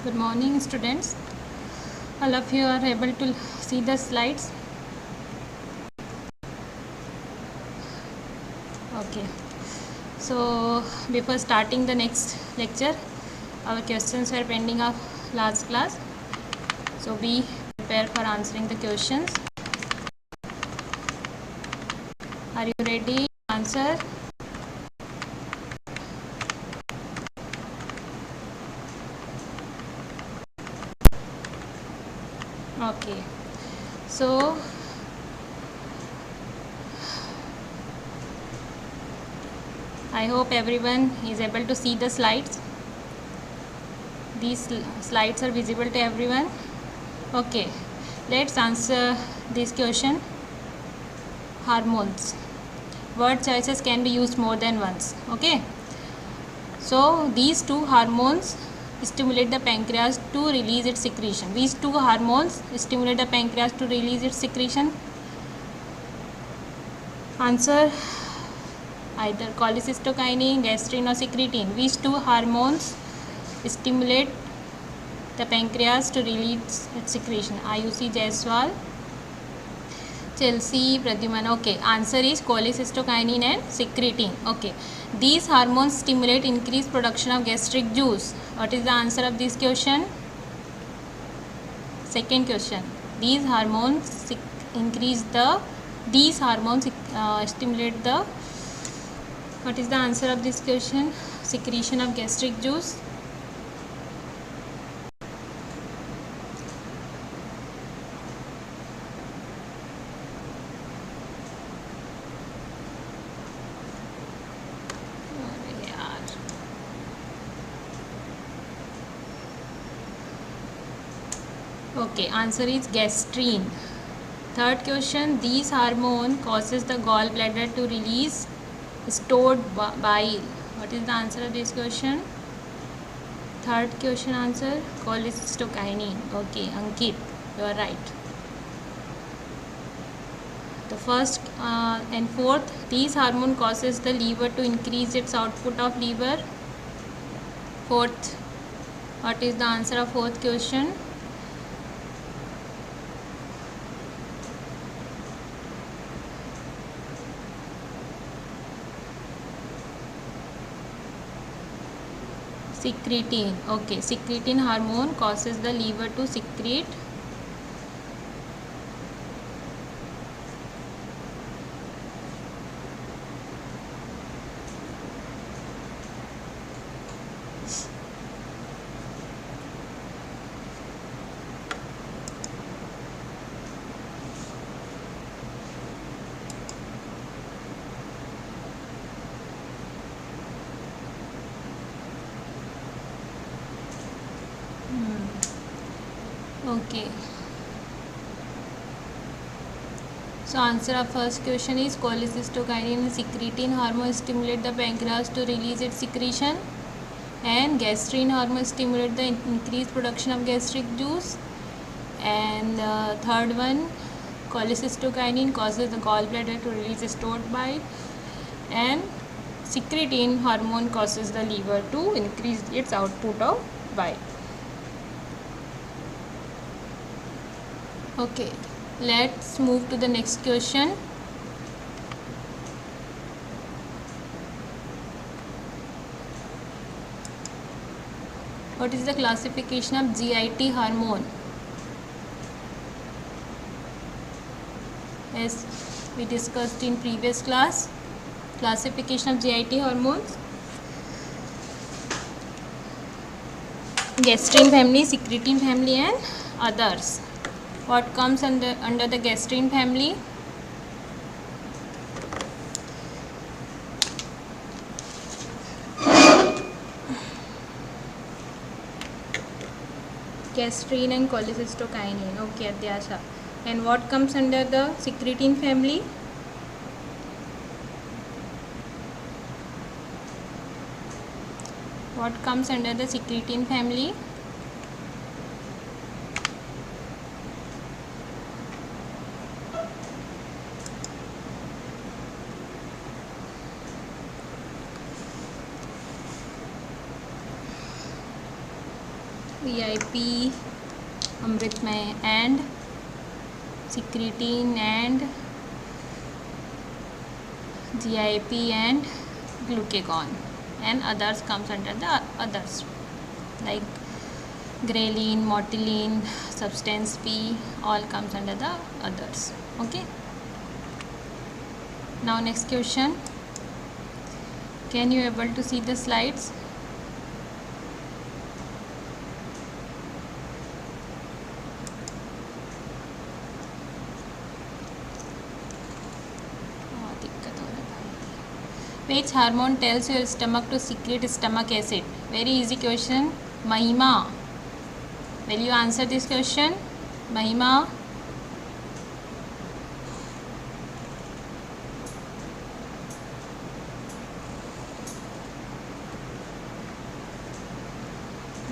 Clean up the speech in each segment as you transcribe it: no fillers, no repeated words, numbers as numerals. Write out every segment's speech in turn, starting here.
Good morning, students. All of you are able to see the slides. Okay. So before starting the next lecture, our questions were pending of last class. So be prepared for answering the questions. Are you ready to answer? Okay. So I hope everyone is able to see the slides. These slides are visible to everyone. Okay. Let's answer this question. Hormones. Word choices can be used more than once. Okay. So these two hormones stimulate the pancreas to release its secretion. These two hormones stimulate the pancreas to release its secretion. Answer either cholecystokinin, gastrin or secretin. Which two hormones stimulate the pancreas to release its secretion? Ayushi Jaiswal, Chelsea, Pradyuman. Okay, answer is cholecystokinin and secretin. Okay, these hormones stimulate increased production of gastric juice. What is the answer of this question? Second question. These hormones stimulate the. What is the answer of this question? Secretion of gastric juice. Okay, answer is gastrin. Third question, these hormone causes the gallbladder to release stored bile. What is the answer of this question? Third question answer, cholecystokinin. Okay, Ankit, you are right. The first and fourth, these hormone causes the liver to increase its output of liver. Fourth, what is the answer of fourth question? Secretin. Okay, secretin hormone causes the liver to secrete Okay. So answer of first question is cholecystokinin and secretin hormone stimulate the pancreas to release its secretion, and gastrin hormone stimulate the increased production of gastric juice, and third one, cholecystokinin causes the gallbladder to release stored bile, and secretin hormone causes the liver to increase its output of bile. Okay, let's move to the next question. What is the classification of GIT hormone? As we discussed in previous class, classification of GIT hormones: gastrin family, secretin family and others. What comes under the gastrin family? Gastrin and cholecystokinin. Okay, Adyasha. And what comes under the secretin family? What comes under the secretin family? VIP, Amritmay, and secretin and GIP and glucagon, and others comes under the others like ghrelin, motilin, substance P, all comes under the others. Okay. Now next question. Can you able to see the slides? Which hormone tells your stomach to secrete stomach acid? Very easy question. Mahima. Will you answer this question? Mahima.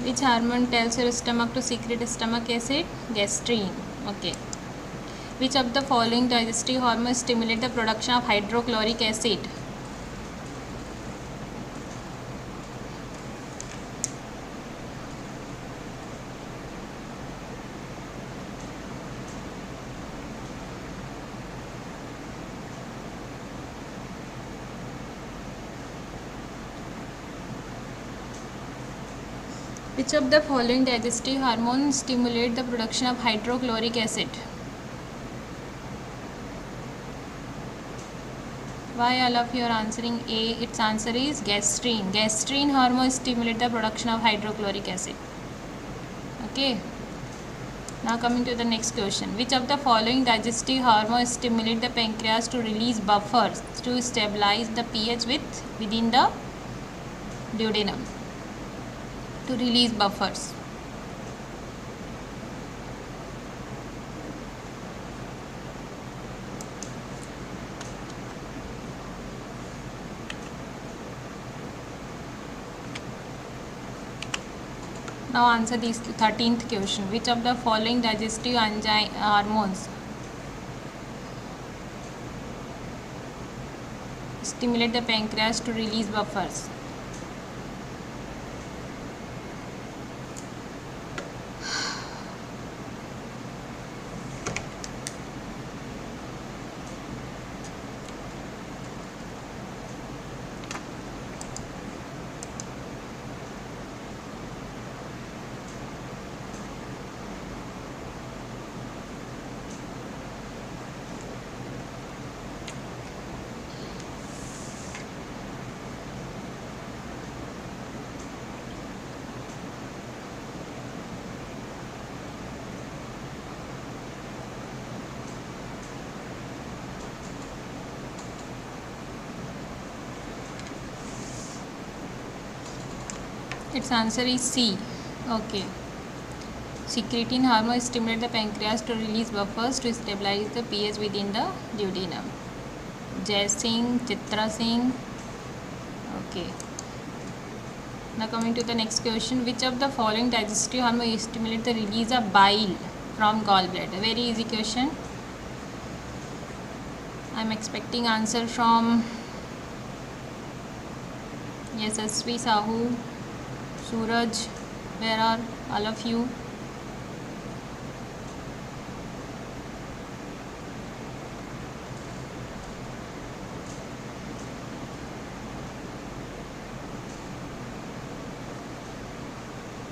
Which hormone tells your stomach to secrete stomach acid? Gastrin. Okay. Which of the following digestive hormones stimulate the production of hydrochloric acid? Which of the following digestive hormones stimulate the production of hydrochloric acid? Why all of you are answering A? Its answer is gastrin. Gastrin hormone stimulate the production of hydrochloric acid. Okay. Now coming to the next question. Which of the following digestive hormones stimulate the pancreas to release buffers to stabilize the pH within the duodenum? To release buffers. Now answer this 13th question. Which of the following digestive hormones stimulate the pancreas to release buffers? Its answer is C. Okay. Secretin hormone stimulate the pancreas to release buffers to stabilize the pH within the duodenum. Jai Singh, Chitra Singh. Okay. Now coming to the next question. Which of the following digestive hormone stimulate the release of bile from gallbladder? Very easy question. I am expecting answer from Yasasvi Sahu, Suraj. Where are all of you?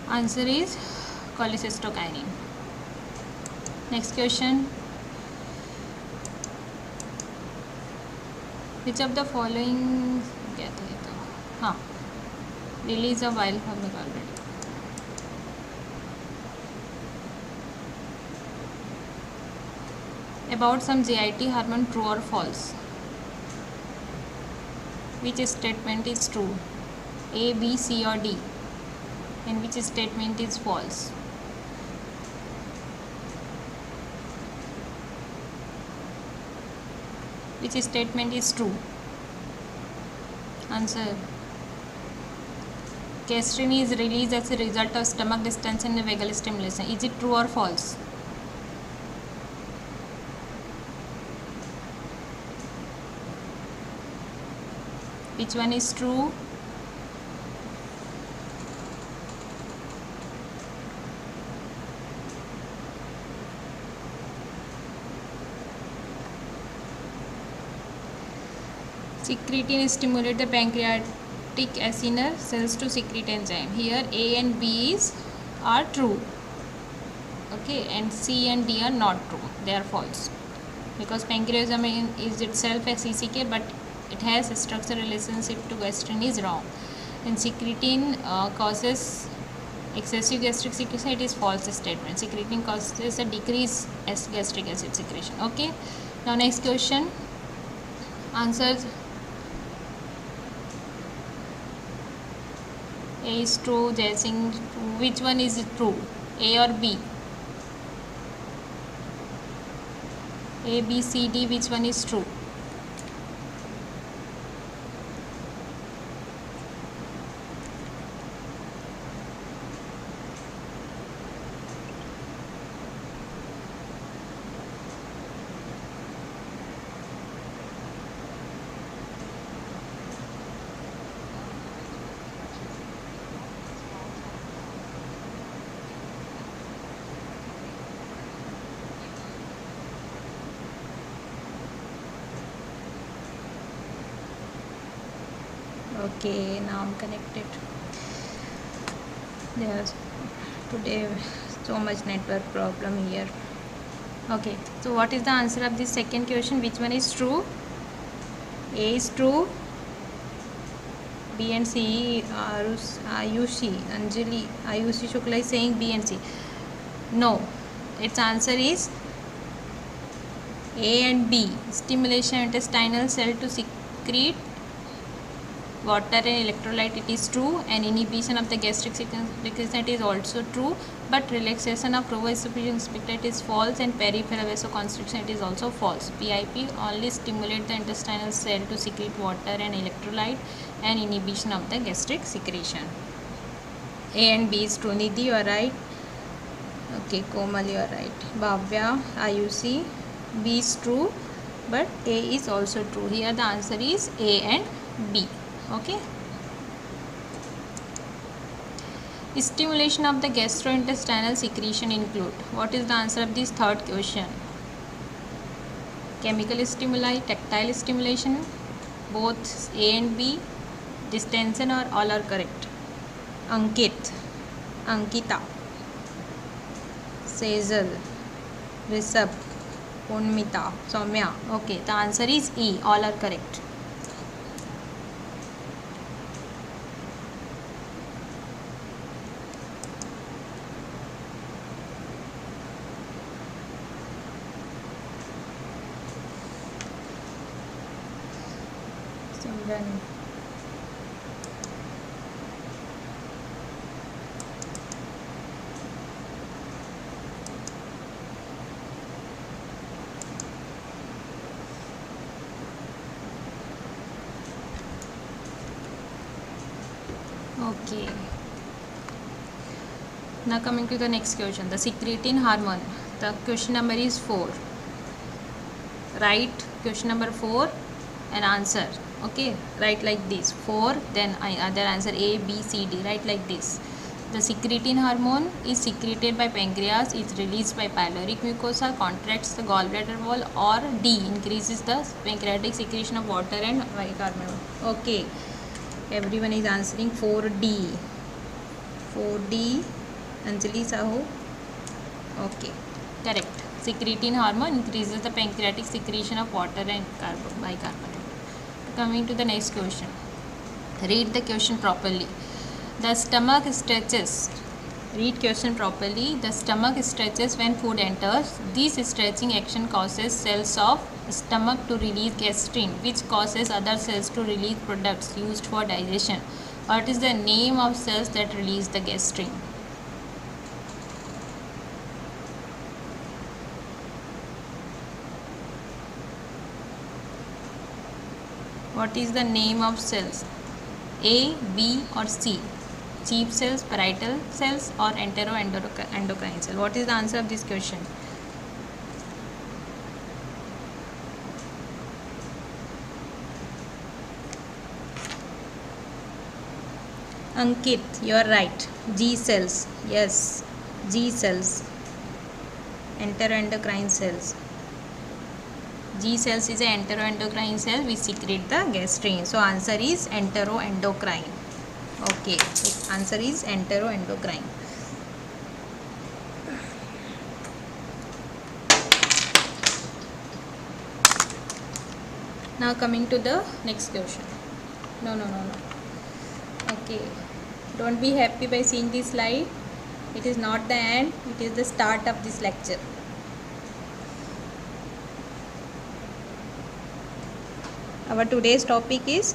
Answer is cholecystokinin. Next question. Which of the following release of bile from the gallbladder? About some GIT hormone, true or false? Which statement is true? A, B, C or D? And which statement is false? Which statement is true? Answer. Gastrin is released as a result of stomach distension and vagal stimulation. Is it true or false? Which one is true? Secretin stimulate the pancreatic acinar cells to secrete enzyme. Here A and B are true. Okay, and C and D are not true. They are false. Because pancreasm is itself a CCK, but it has a structural relationship to gastrin is wrong. And secretin causes excessive gastric secretion. It is false statement. Secretin causes a decrease as gastric acid secretion. Okay. Now next question. Answers. A is true. Jaising true. Which one is true? A or B? A, B, C, D. Which one is true? Okay, now I'm connected. There's today so much network problem here. Okay, so what is the answer of this second question? Which one is true? A is true. B and C. Ayushi Anjali Ayushi Shukla is saying B and C. No, its answer is A and B. Stimulation intestinal cell to secrete water and electrolyte, it is true. And inhibition of the gastric secretion, it is also true. But relaxation of provocative sphincter, it is false. And peripheral vasoconstriction, it is also false. PIP only stimulate the intestinal cell to secrete water and electrolyte, and inhibition of the gastric secretion. A and B is true. Nidhi, you are right. Okay, Komal, you are right. Bhavya, Ayushi, B is true, but A is also true. Here the answer is A and B. Okay. Stimulation of the gastrointestinal secretion include. What is the answer of this third question? Chemical stimuli, tactile stimulation, both A and B, distension, or all are correct. Ankit, Ankita, Sejal, Rishabh, Punmita, Soumya. Okay, the answer is E. All are correct. Simran. Okay. Now coming to the next question. The secretin hormone. The question number is 4. Write question number 4 and answer. Okay, write like this 4, then other answer A, B, C, D. Write like this. The secretin hormone is secreted by pancreas, is released by pyloric mucosa, contracts the gallbladder wall, or D, increases the pancreatic secretion of water and bicarbonate. Okay, everyone is answering 4D. 4D, Anjali Sahu. Okay, correct. Secretin hormone increases the pancreatic secretion of water and bicarbonate. Coming to the next question. Read the question properly. The stomach stretches. Read question properly. The stomach stretches when food enters. This stretching action causes cells of stomach to release gastrin, which causes other cells to release products used for digestion. What is the name of cells that release the gastrin? What is the name of cells? A, B, or C? Chief cells, parietal cells, or enteroendocrine cell? What is the answer of this question? Ankit, you are right. G cells. Yes, G cells. Enteroendocrine cells. G cells is an enteroendocrine cell which secrete the gastrin. So answer is enteroendocrine. Okay, answer is enteroendocrine. Now coming to the next question. No. Okay, don't be happy by seeing this slide. It is not the end, it is the start of this lecture. Our today's topic is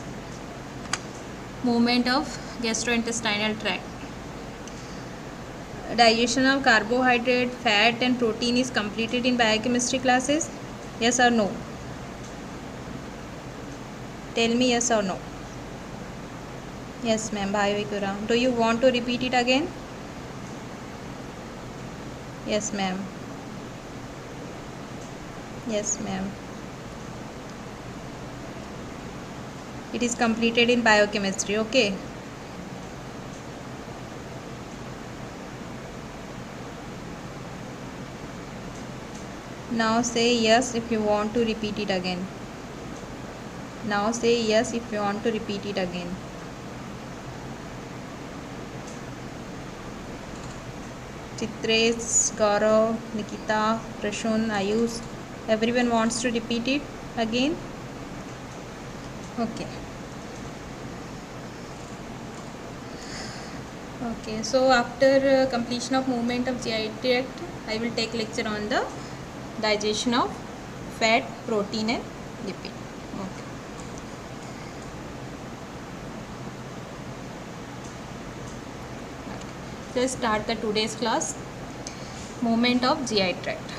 movement of gastrointestinal tract. Digestion of carbohydrate, fat and protein is completed in biochemistry classes. Yes or no? Tell me yes or no. Yes ma'am, Bhai Vikura. Do you want to repeat it again? Yes ma'am. Yes ma'am. It is completed in biochemistry. Okay. Now say yes if you want to repeat it again. Now say yes if you want to repeat it again. Chitresh, Gaurav, Nikita, Prashun, Ayush, everyone wants to repeat it again. Okay. Okay, so after completion of movement of GI tract, I will take lecture on the digestion of fat, protein and lipid. Okay. Let's start the today's class. Movement of GI tract.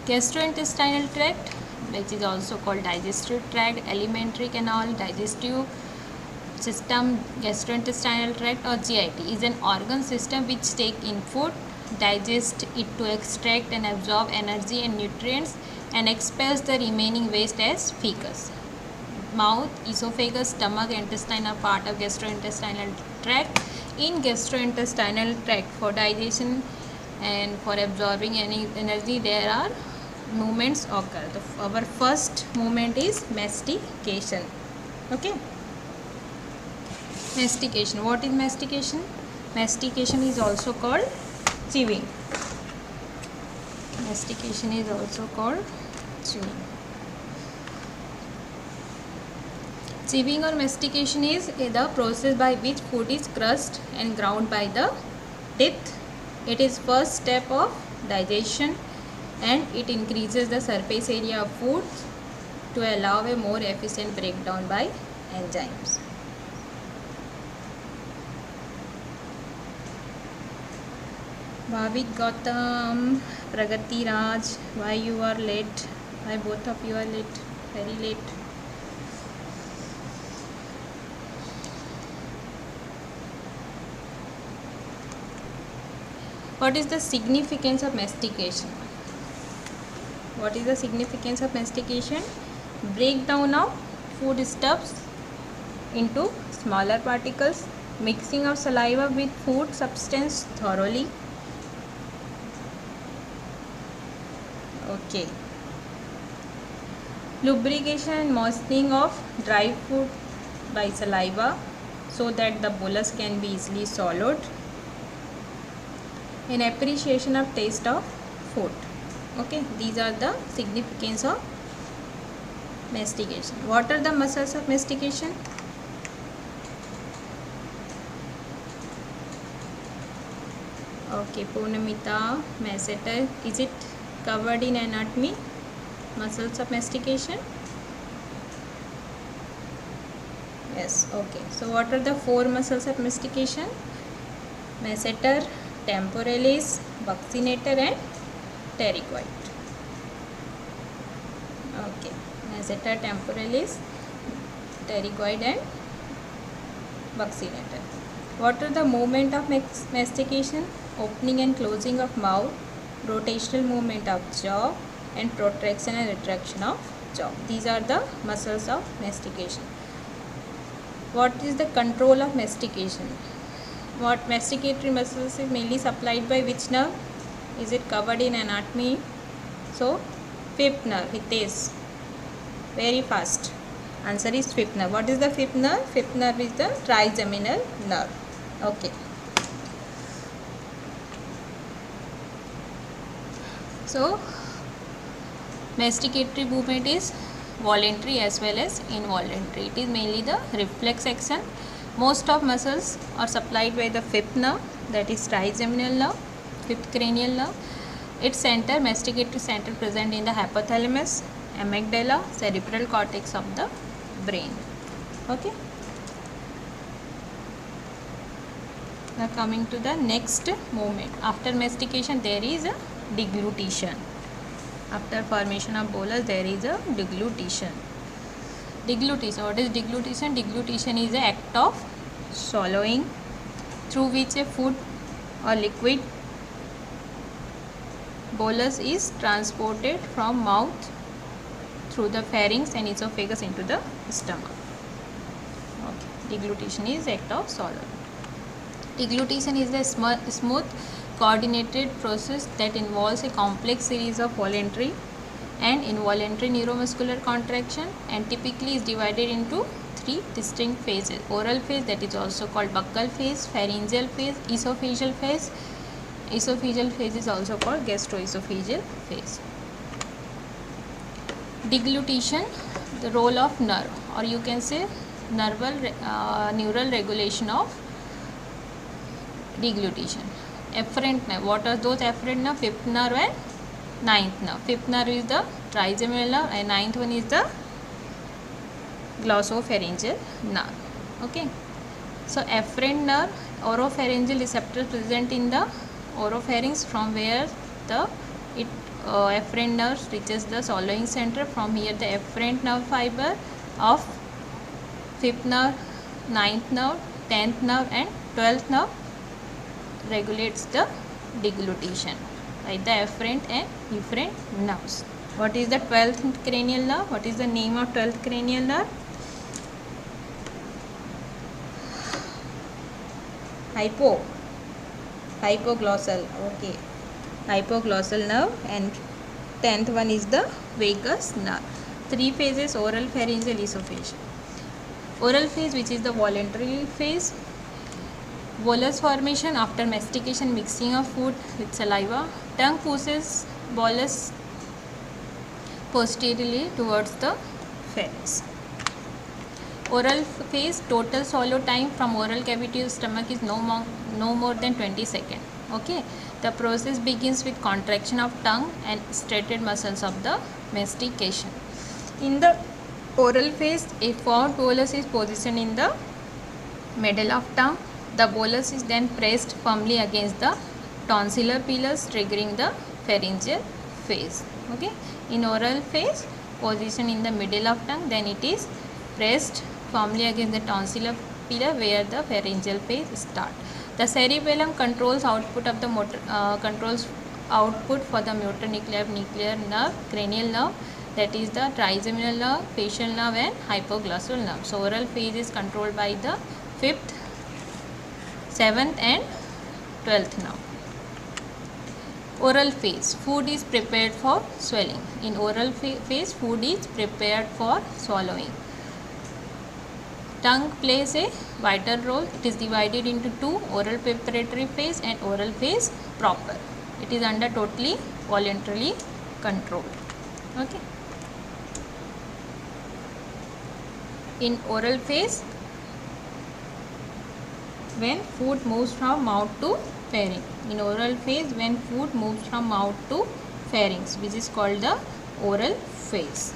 Gastrointestinal tract, which is also called digestive tract, alimentary canal, digestive system, gastrointestinal tract or GIT is an organ system which take in food, digest it to extract and absorb energy and nutrients and expels the remaining waste as feces. Mouth, esophagus, stomach, intestine are part of gastrointestinal tract. In gastrointestinal tract, for digestion and for absorbing any energy, there are movements occur. Our first movement is mastication. Okay. Mastication. What is mastication? Mastication is also called chewing. Mastication is also called chewing. Chewing or mastication is the process by which food is crushed and ground by the teeth. It is first step of digestion and it increases the surface area of food to allow a more efficient breakdown by enzymes. Bhavik, Gautam, Pragati Raj, why you are late? Why both of you are late? Very late. What is the significance of mastication? What is the significance of mastication? Breakdown of foodstuffs into smaller particles, mixing of saliva with food substance thoroughly. Okay. Lubrication and moistening of dry food by saliva so that the bolus can be easily swallowed. In appreciation of taste of food. Okay, these are the significance of mastication. What are the muscles of mastication? Okay, Poonamita, masseter. Is it covered in anatomy? Muscles of mastication? Yes, okay. So what are the four muscles of mastication? Masseter, temporalis, buccinator and pterygoid. Okay, masseter, temporalis, pterygoid and buccinator. What are the movement of mastication? Opening and closing of mouth, rotational movement of jaw and protraction and retraction of jaw. These are the muscles of mastication. What is the control of mastication? What masticatory muscles is mainly supplied by which nerve? Is it covered in anatomy? So Fifth nerve, Hitesh. Very fast. Answer is fifth nerve. What is the fifth nerve? Fifth nerve is the trigeminal nerve. Okay. So, masticatory movement is voluntary as well as involuntary. It is mainly the reflex action. Most of muscles are supplied by the fifth nerve, that is trigeminal nerve, fifth cranial nerve. Its center, masticatory center, present in the hypothalamus, amygdala, cerebral cortex of the brain. Okay. Now coming to the next movement. After mastication, there is a deglutition. After formation of bolus, there is a deglutition. Deglutition. What is deglutition? Deglutition is the act of swallowing through which a food or liquid bolus is transported from mouth through the pharynx and esophagus into the stomach. Okay. Deglutition is act of swallowing. Deglutition is a smooth, coordinated process that involves a complex series of voluntary and involuntary neuromuscular contraction, and typically is divided into three distinct phases: oral phase, that is also called buccal phase; pharyngeal phase; esophageal phase. Esophageal phase is also called gastroesophageal phase. Deglutition, the role of nerve, or you can say neural regulation of deglutition. Afferent nerve. What are those afferent nerve? Fifth nerve and ninth nerve. Fifth nerve is the trigeminal nerve and ninth one is the glossopharyngeal nerve. Okay. So afferent nerve, oropharyngeal receptor present in the oropharynx, from where the afferent nerve reaches the swallowing center. From here the afferent nerve fiber of fifth nerve, ninth nerve, 10th nerve and 12th nerve regulates the deglutition by the afferent and efferent nerves. What is the 12th cranial nerve? What is the name of 12th cranial nerve? Hypoglossal. Okay. Hypoglossal nerve, and 10th one is the vagus nerve. Three phases: oral, pharyngeal, esophageal. Oral phase, which is the voluntary phase. Bolus formation after mastication, mixing of food with saliva. Tongue pushes bolus posteriorly towards the pharynx. Oral phase, total swallow time from oral cavity to stomach is no more than 20 seconds. Okay. The process begins with contraction of tongue and striated muscles of the mastication. In the oral phase, a formed bolus is positioned in the middle of tongue. The bolus is then pressed firmly against the tonsillar pilus, triggering the pharyngeal phase. Okay. In oral phase, position in the middle of tongue, then it is pressed firmly against the tonsillar pillar where the pharyngeal phase starts. The cerebellum controls output of the output for the motor nuclear nerve, cranial nerve, that is the trigeminal nerve, facial nerve and hypoglossal nerve. So oral phase is controlled by the 5th, 7th and 12th nerve. Oral phase, food is prepared for swallowing. In oral phase, food is prepared for swallowing. Tongue plays a vital role. It is divided into two: oral preparatory phase and oral phase proper. It is under totally voluntarily controlled. Okay. In oral phase, when food moves from mouth to pharynx. In oral phase, when food moves from mouth to pharynx, which is called the oral phase.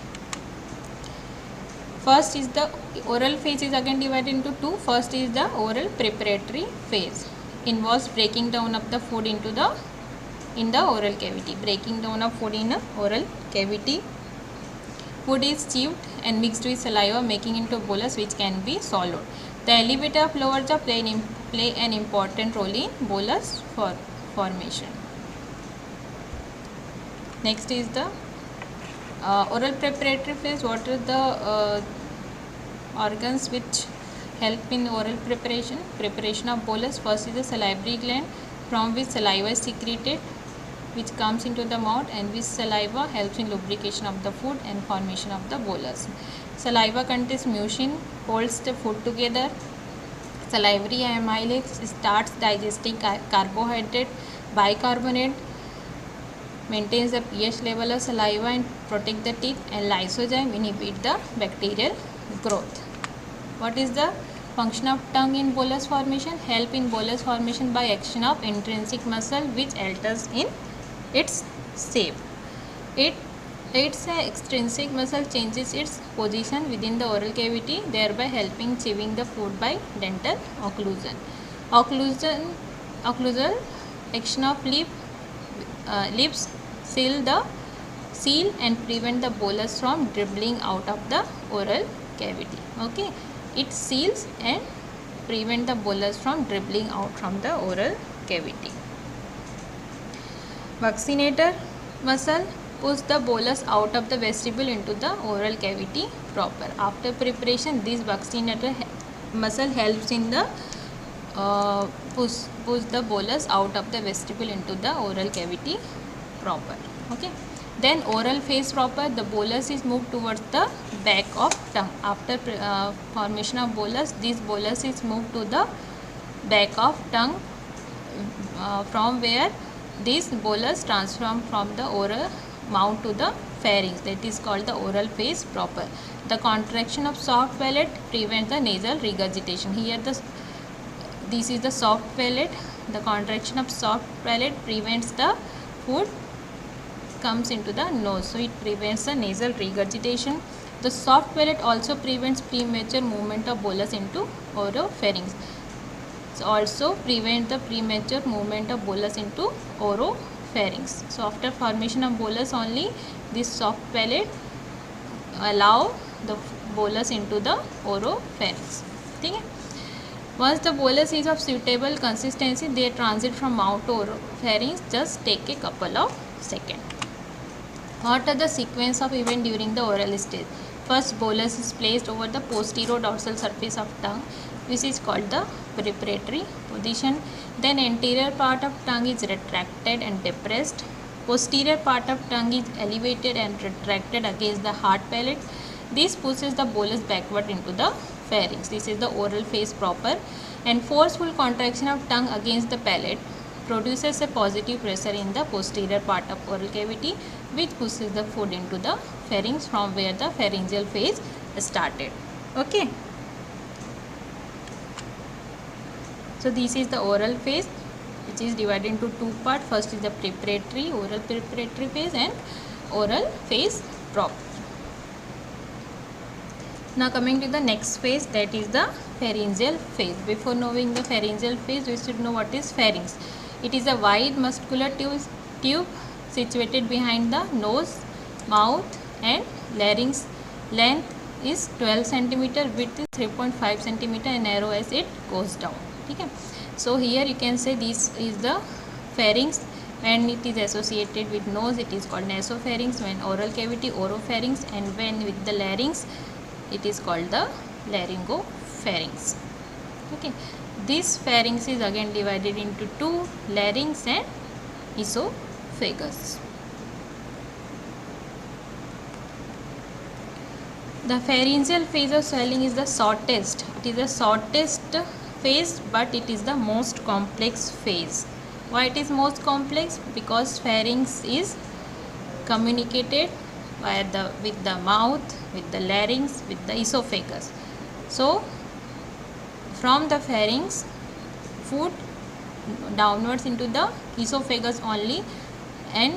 First is the oral phase is again divided into two. First is the oral preparatory phase. Involves breaking down of the food in the oral cavity. Breaking down of food in the oral cavity. Food is chewed and mixed with saliva, making into bolus which can be swallowed. The elevator of lower jaw play an important role in bolus formation. Next is the oral preparatory phase. What are the organs which help in oral preparation of bolus? First is the salivary gland, from which saliva is secreted. which comes into the mouth, and which saliva helps in lubrication of the food and formation of the bolus. Saliva contains mucin, holds the food together. Salivary amylase starts digesting carbohydrate. Bicarbonate maintains the pH level of saliva and protect the teeth, and lysozyme inhibit the bacterial growth. What is the function of tongue in bolus formation? Help in bolus formation by action of intrinsic muscle, which alters in its shape. Its extrinsic muscle changes its position within the oral cavity, thereby helping chewing the food by dental occlusion. Occlusal action of lips seal and prevent the bolus from dribbling out of the oral cavity. Okay, it seals and prevent the bolus from dribbling out from the oral cavity. Vaccinator muscle push the bolus out of the vestibule into the oral cavity proper. After preparation, this vaccinator muscle helps in the push the bolus out of the vestibule into the oral cavity proper. Okay. Then oral phase proper, the bolus is moved towards the back of tongue. After formation of bolus, this bolus is moved to the back of tongue, from where this bolus transforms from the oral mouth to the pharynx. That is called the oral phase proper. The contraction of soft palate prevents the nasal regurgitation. Here this is the soft palate. The contraction of soft palate prevents the food comes into the nose, so it prevents the nasal regurgitation. The soft palate also prevents premature movement of bolus into oropharynx. So also prevent the premature movement of bolus into oropharynx. So after formation of bolus only, this soft palate allow the bolus into the oropharynx. Okay? Once the bolus is of suitable consistency, they transit from mouth to oropharynx. Just take a couple of seconds. What are the sequence of event during the oral stage? First, bolus is placed over the posterior dorsal surface of tongue, which is called the preparatory position. Then anterior part of tongue is retracted and depressed. Posterior part of tongue is elevated and retracted against the hard palate. This pushes the bolus backward into the pharynx. This is the oral phase proper. And forceful contraction of tongue against the palate produces a positive pressure in the posterior part of oral cavity, which pushes the food into the pharynx, from where the pharyngeal phase started. Okay. So this is the oral phase, which is divided into two parts. First is the preparatory, oral preparatory phase, and oral phase proper. Now coming to the next phase, that is the pharyngeal phase. Before knowing the pharyngeal phase, we should know what is pharynx. It is a wide muscular tube situated behind the nose, mouth and larynx. Length is 12 cm, width is 3.5 cm, and narrow as it goes down. Okay. So here you can say this is the pharynx. When it is associated with nose, it is called nasopharynx. When oral cavity, oropharynx, and when with the larynx, it is called the laryngopharynx. Okay. This pharynx is again divided into two, larynx and esophagus. The pharyngeal phase of swelling is the shortest. It is the shortest phase, but it is the most complex phase. Why it is most complex? Because pharynx is communicated with the mouth, with the larynx, with the esophagus. So from the pharynx, food downwards into the esophagus only, and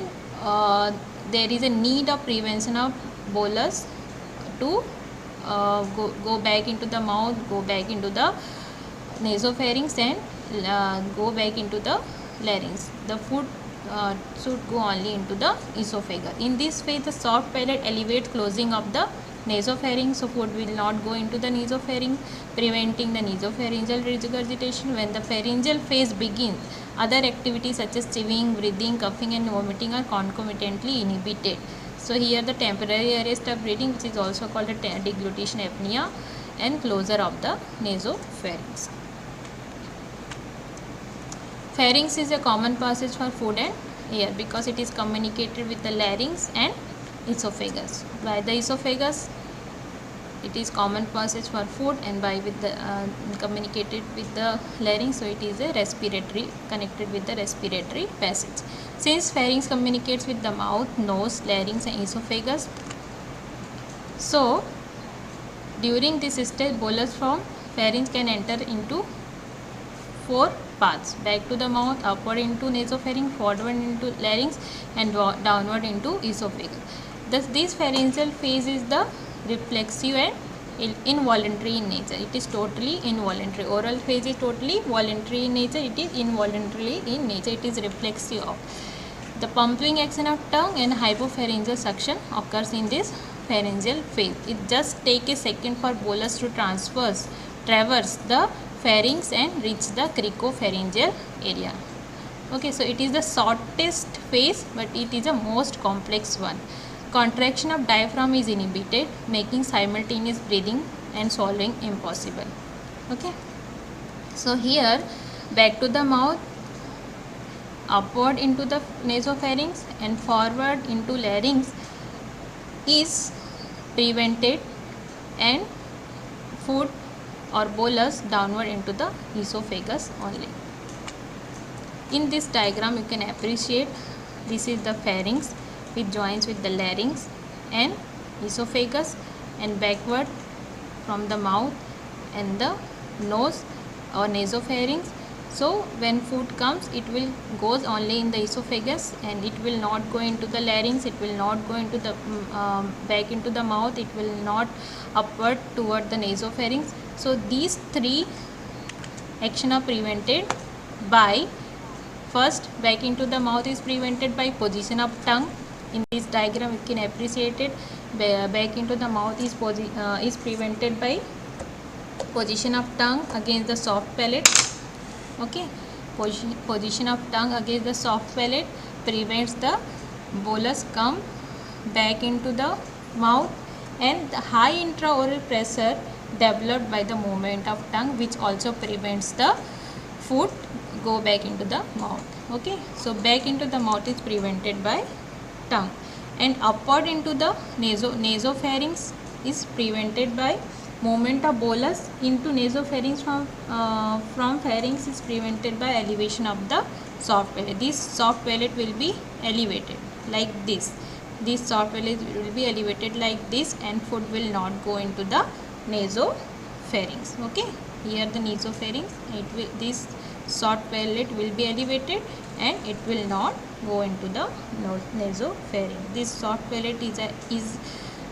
there is a need of prevention of bolus to go back into the mouth, go back into the nasopharynx, and go back into the larynx. The food should go only into the esophagus. In this phase, the soft palate elevates closing of the nasopharynx, so food will not go into the nasopharynx, preventing the nasopharyngeal regurgitation. When the pharyngeal phase begins, other activities such as chewing, breathing, coughing and vomiting are concomitantly inhibited. So here the temporary arrest of breathing, which is also called a deglutition apnea, and closure of the nasopharynx. Pharynx is a common passage for food and here because it is communicated with the larynx and esophagus. By the esophagus, it is common passage for food, and by with the communicated with the larynx, so it is a respiratory, connected with the respiratory passage. Since pharynx communicates with the mouth, nose, larynx and esophagus, so during this stage bolus from pharynx can enter into 4 paths: back to the mouth, upward into nasopharynx, forward into larynx and downward into esophagus. Thus this pharyngeal phase is the reflexive and involuntary in nature. It is totally involuntary. Oral phase is totally voluntary in nature. It is involuntarily in nature. It is reflexive of the pumping action of tongue, and hypopharyngeal suction occurs in this pharyngeal phase. It just take a second for bolus to traverse the pharynx and reach the cricopharyngeal area. Okay, so it is the shortest phase, but it is the most complex one. Contraction of diaphragm is inhibited, making simultaneous breathing and swallowing impossible. Okay, so here back to the mouth, upward into the nasopharynx and forward into larynx is prevented, and food or bolus downward into the esophagus only. In this diagram you can appreciate this is the pharynx which joins with the larynx and esophagus, and backward from the mouth and the nose or nasopharynx. So when food comes, it will goes only in the esophagus and it will not go into the larynx, it will not go into the back into the mouth, it will not upward toward the nasopharynx. So these 3 action are prevented by, first back into the mouth is prevented by position of tongue. In this diagram you can appreciate it. Back into the mouth is prevented by position of tongue against the soft palate. Okay, position of tongue against the soft palate prevents the bolus come back into the mouth, and the high intraoral pressure developed by the movement of tongue, which also prevents the food go back into the mouth. Okay, so back into the mouth is prevented by tongue, and upward into the nasopharynx is prevented by movement of bolus into nasopharynx from pharynx is prevented by elevation of the soft palate. This soft palate will be elevated like this. This soft palate will be elevated like this, and food will not go into the nasopharynx. Okay, here the nasopharynx, this soft palate will be elevated and it will not go into the nasopharynx. This soft palate is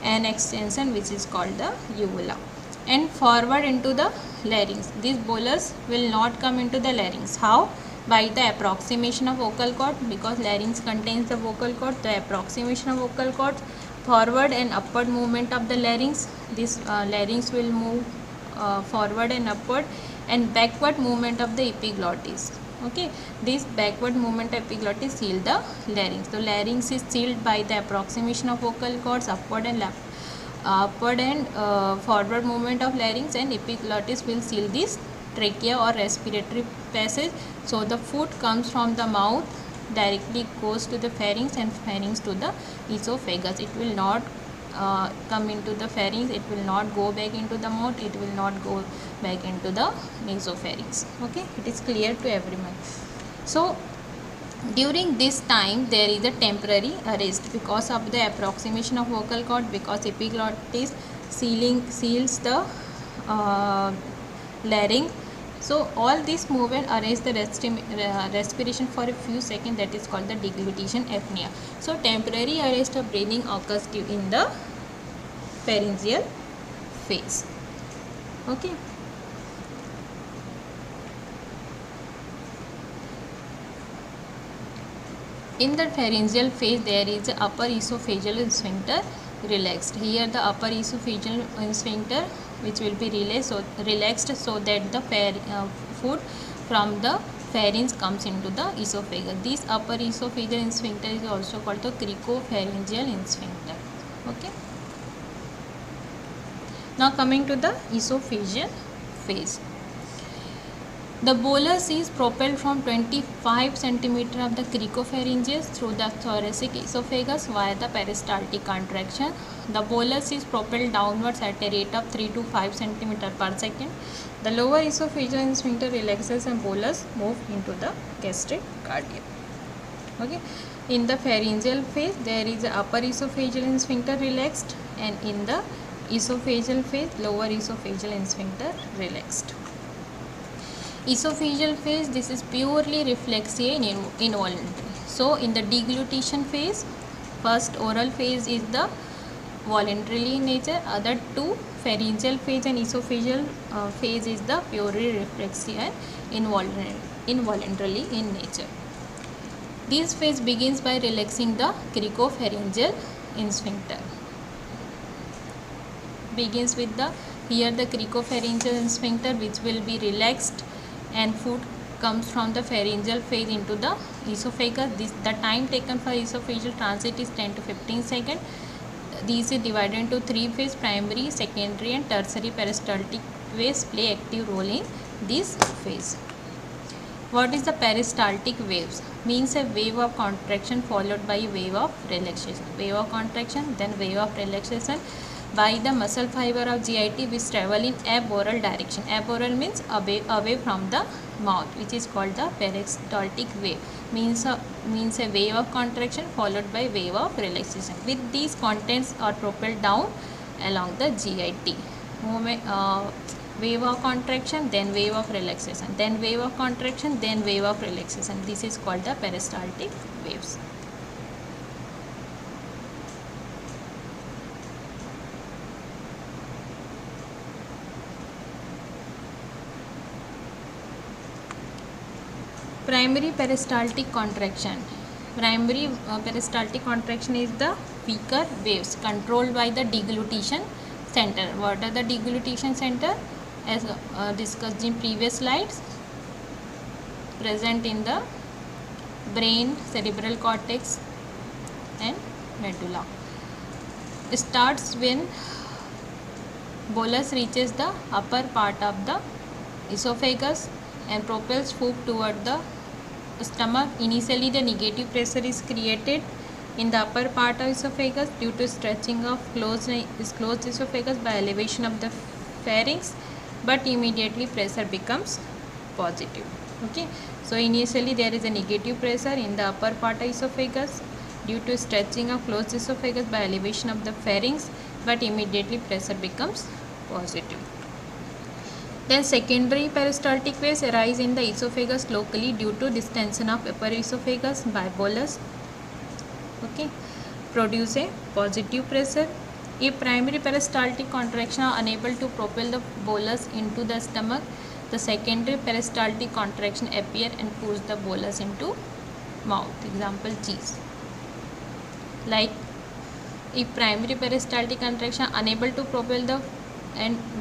an extension which is called the uvula. And forward into the larynx, this bolus will not come into the larynx. How? By the approximation of vocal cord, because larynx contains the vocal cord. The approximation of vocal cord, forward and upward movement of the larynx, this larynx will move forward and upward, and backward movement of the epiglottis. Okay, this backward movement of epiglottis seal the larynx. So larynx is sealed by the approximation of vocal cords, upward and forward movement of larynx, and epiglottis will seal this trachea or respiratory passage. So the food comes from the mouth, directly goes to the pharynx, and pharynx to the esophagus. It will not come into the pharynx, it will not go back into the mouth, it will not go back into the nasopharynx. Okay, it is clear to everyone. So during this time there is a temporary arrest because of the approximation of vocal cord, because epiglottis seals the larynx. So all this movement arrests the respiration for a few seconds, that is called the deglutition apnea. So temporary arrest of breathing occurs in the pharyngeal phase. Okay. In the pharyngeal phase there is the upper esophageal sphincter relaxed. Here the upper esophageal sphincter which will be relaxed so that the food from the pharynx comes into the esophagus. This upper esophageal sphincter is also called the cricopharyngeal sphincter. Okay. Now coming to the esophageal phase. The bolus is propelled from 25 cm of the cricopharyngeus through the thoracic esophagus via the peristaltic contraction. The bolus is propelled downwards at a rate of 3 to 5 cm per second. The lower esophageal sphincter relaxes and bolus move into the gastric cardium. Okay. In the pharyngeal phase, there is the upper esophageal sphincter relaxed, and in the esophageal phase, lower esophageal sphincter relaxed. Esophageal phase, this is purely reflexive and involuntary. So in the deglutition phase, first oral phase is the voluntarily in nature, other two pharyngeal phase and esophageal phase is the purely reflexive and involuntarily in nature. This phase begins by relaxing the cricopharyngeal sphincter. Begins with the cricopharyngeal sphincter, which will be relaxed, and food comes from the pharyngeal phase into the esophagus. The time taken for esophageal transit is 10 to 15 seconds. These is divided into three phases: primary, secondary and tertiary peristaltic waves play active role in this phase. What is the peristaltic waves? Means a wave of contraction followed by a wave of relaxation. Wave of contraction, then wave of relaxation by the muscle fiber of GIT, which travel in aboral direction. Aboral means away from the mouth, which is called the peristaltic wave. Means a wave of contraction followed by wave of relaxation. With these, contents are propelled down along the GIT. Wave of contraction, then wave of relaxation, then wave of contraction, then wave of relaxation. This is called the peristaltic waves. Primary peristaltic contraction. Primary peristaltic contraction is the weaker waves controlled by the deglutition center. What are the deglutition center? As discussed in previous slides, present in the brain, cerebral cortex and medulla. It starts when bolus reaches the upper part of the esophagus and propels food toward the stomach. Initially, the negative pressure is created in the upper part of esophagus due to stretching of closed esophagus by elevation of the pharynx, but immediately pressure becomes positive. Okay, so initially there is a negative pressure in the upper part of esophagus due to stretching of closed esophagus by elevation of the pharynx, but immediately pressure becomes positive. Then secondary peristaltic waves arise in the esophagus locally due to distension of upper esophagus by bolus. Okay, produce a positive pressure. If primary peristaltic contraction are unable to propel the bolus into the stomach, the secondary peristaltic contraction appear and push the bolus into mouth. Example, cheese. Like if primary peristaltic contraction are unable to propel the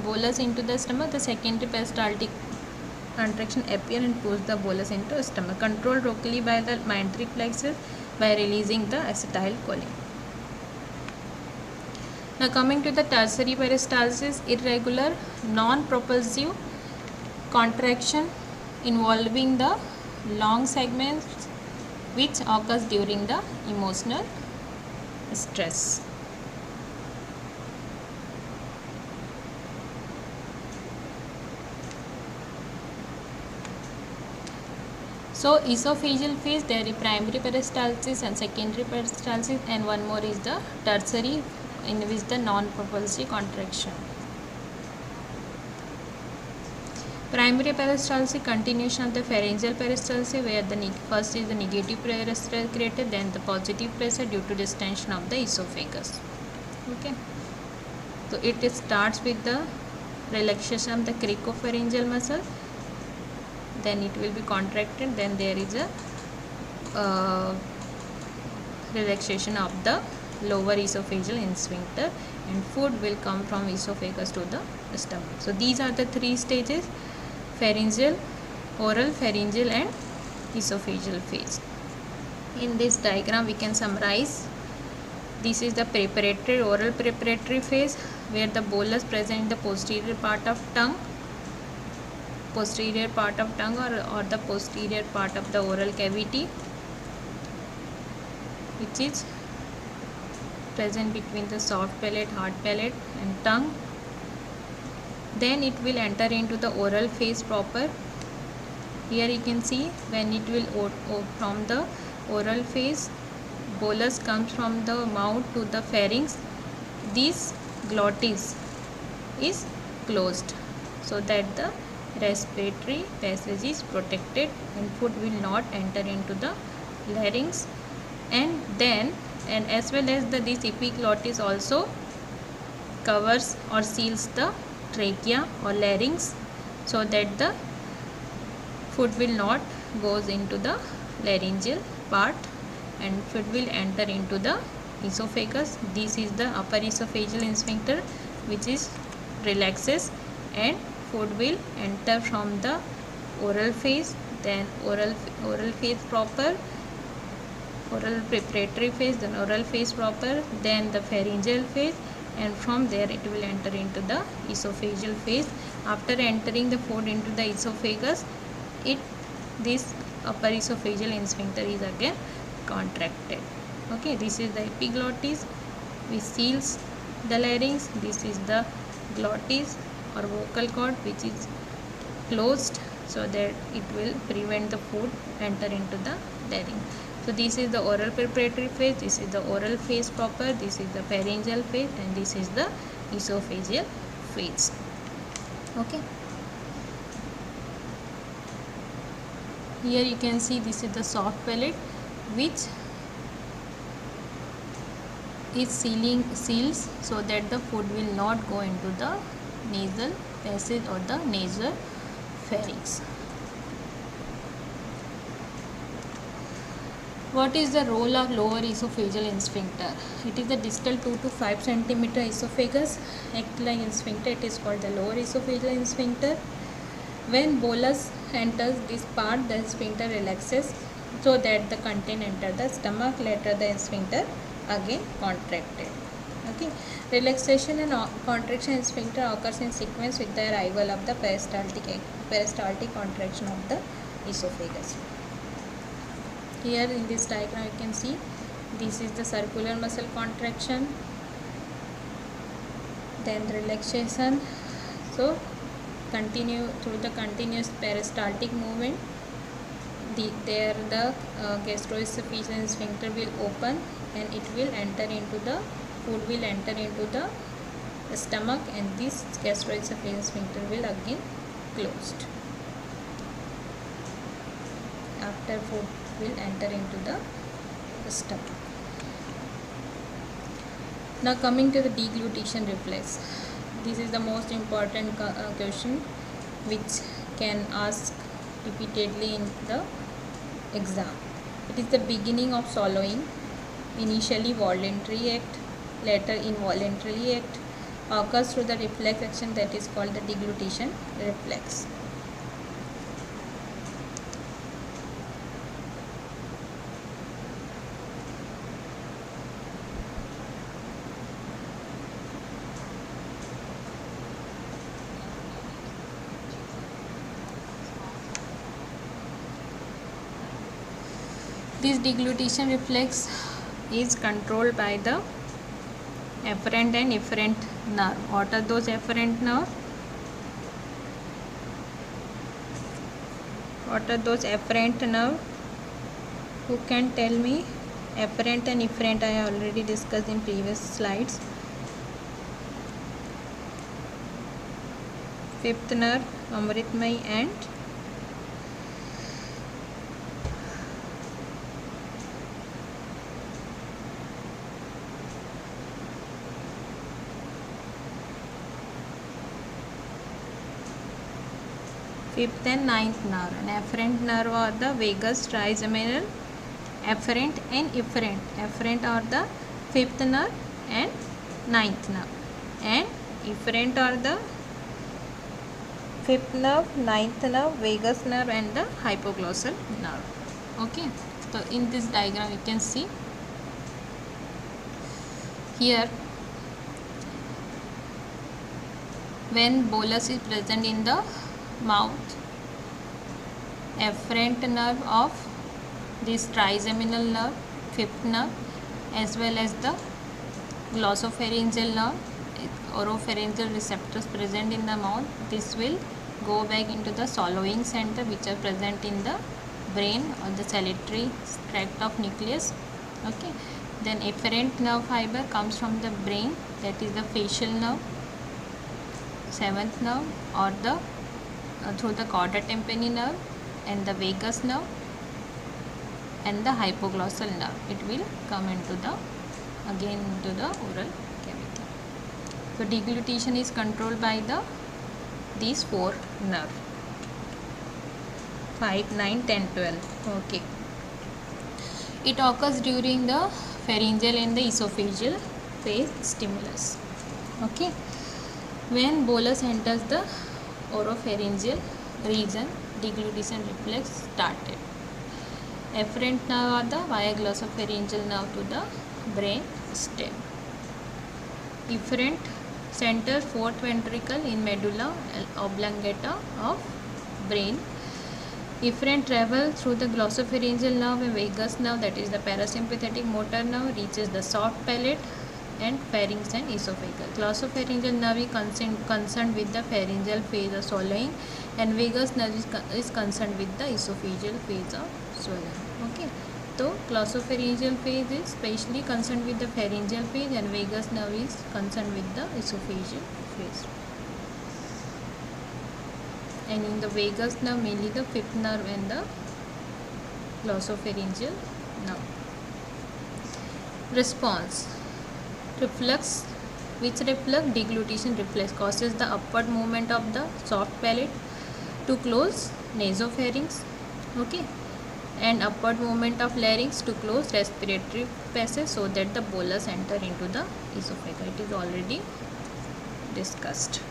bolus into the stomach, the secondary peristaltic contraction appear and push the bolus into the stomach. Controlled locally by the mesenteric plexus by releasing the acetylcholine. Now coming to the tertiary peristalsis, irregular non-propulsive contraction involving the long segments which occurs during the emotional stress. So esophageal phase, there is primary peristalsis and secondary peristalsis, and one more is the tertiary, in which the non-propulsive contraction. Primary peristalsis, continuation of the pharyngeal peristalsis, where the first is the negative pressure created, then the positive pressure due to distension of the esophagus. Okay, so it starts with the relaxation of the cricopharyngeal muscle, then it will be contracted, then there is a relaxation of the lower esophageal sphincter, and food will come from esophagus to the stomach. So these are the three stages: pharyngeal, oral, pharyngeal and esophageal phase. In this diagram we can summarize. This is the preparatory, oral preparatory phase, where the bolus present in the posterior part of tongue posterior part of tongue or the posterior part of the oral cavity, which is present between the soft palate, hard palate and tongue. Then it will enter into the oral phase proper. Here you can see when it will from the oral phase, bolus comes from the mouth to the pharynx. This glottis is closed so that the respiratory passage is protected and food will not enter into the larynx. And then as well as this epiglottis also covers or seals the trachea or larynx so that the food will not goes into the laryngeal part and food will enter into the esophagus. This is the upper esophageal sphincter which is relaxes and food will enter from the oral phase, then oral phase proper, oral preparatory phase, then oral phase proper, then the pharyngeal phase, and from there it will enter into the esophageal phase. After entering the food into the esophagus, this upper esophageal sphincter is again contracted. Okay, this is the epiglottis which seals the larynx. This is the glottis or vocal cord which is closed so that it will prevent the food enter into the larynx. So this is the oral preparatory phase, this is the oral phase proper, this is the pharyngeal phase, and this is the esophageal phase. Okay. Here you can see this is the soft palate which is seals so that the food will not go into the nasal passage or the nasal pharynx. What is the role of lower esophageal sphincter? It is the distal 2 to 5 cm esophagus act like sphincter. It is called the lower esophageal sphincter. When bolus enters this part, the sphincter relaxes so that the content enter the stomach. Later the sphincter again contracted. Okay, relaxation and contraction in sphincter occurs in sequence with the arrival of the peristaltic contraction of the esophagus. Here in this diagram you can see this is the circular muscle contraction, then relaxation. So continue through the continuous peristaltic movement. The gastroesophageal sphincter will open and it will enter into the food will enter into the stomach, and this gastroesophageal sphincter will again closed after food will enter into the stomach. Now coming to the deglutition reflex. This is the most important question which can ask repeatedly in the exam. It is the beginning of swallowing, initially voluntary act, later involuntary act, occurs through the reflex action that is called the deglutition reflex. This deglutition reflex is controlled by the afferent and efferent nerve. What are those afferent nerve? What are those afferent nerve? Who can tell me? Afferent and efferent I already discussed in previous slides. Fifth nerve, Amritmai, and fifth and ninth nerve. And afferent nerve are the vagus, trigeminal, afferent and efferent. Afferent are the fifth nerve and ninth nerve, and efferent are the fifth nerve, ninth nerve, vagus nerve, and the hypoglossal nerve. Okay, so in this diagram you can see here when bolus is present in the mouth, afferent nerve of this trigeminal nerve, fifth nerve, as well as the glossopharyngeal nerve, oropharyngeal receptors present in the mouth. This will go back into the swallowing center which are present in the brain or the salivary tract of nucleus. Okay, then afferent nerve fiber comes from the brain, that is the facial nerve, seventh nerve, or the through the chorda tympani nerve and the vagus nerve and the hypoglossal nerve. It will come into the oral cavity. So deglutition is controlled by these four nerves, 5, 9, 10, 12. Okay. It occurs during the pharyngeal and the esophageal phase stimulus. Okay. When bolus enters the oropharyngeal region, deglutition reflex started. Afferent nerve or the via glossopharyngeal nerve to the brain stem. Efferent center fourth ventricle in medulla oblongata of brain. Efferent travel through the glossopharyngeal nerve and vagus nerve, that is the parasympathetic motor nerve, reaches the soft palate and pharynx and esophagus. Glossopharyngeal nerve is concerned with the pharyngeal phase of swallowing, and vagus nerve is concerned with the esophageal phase of swallowing. Okay, so glossopharyngeal phase is specially concerned with the pharyngeal phase, and vagus nerve is concerned with the esophageal phase. And in the vagus nerve, mainly the fifth nerve and the glossopharyngeal nerve. Response. Reflux. Which reflux? Deglutition reflex causes the upward movement of the soft palate to close nasopharynx. Okay, and upward movement of larynx to close respiratory passage so that the bolus enter into the esophagus. It is already discussed.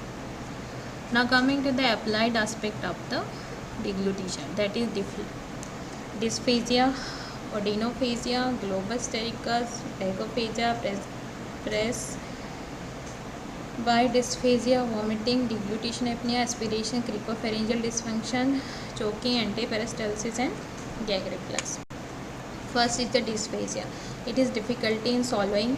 Now coming to the applied aspect of the deglutition, that is dysphagia, odynophagia, globus stericus, lagophagia, presbydysphagia, vomiting, deglutition apnea, aspiration, cricopharyngeal dysfunction, choking, antiperistalsis and gag reflex. First is the dysphagia. It is difficulty in swallowing,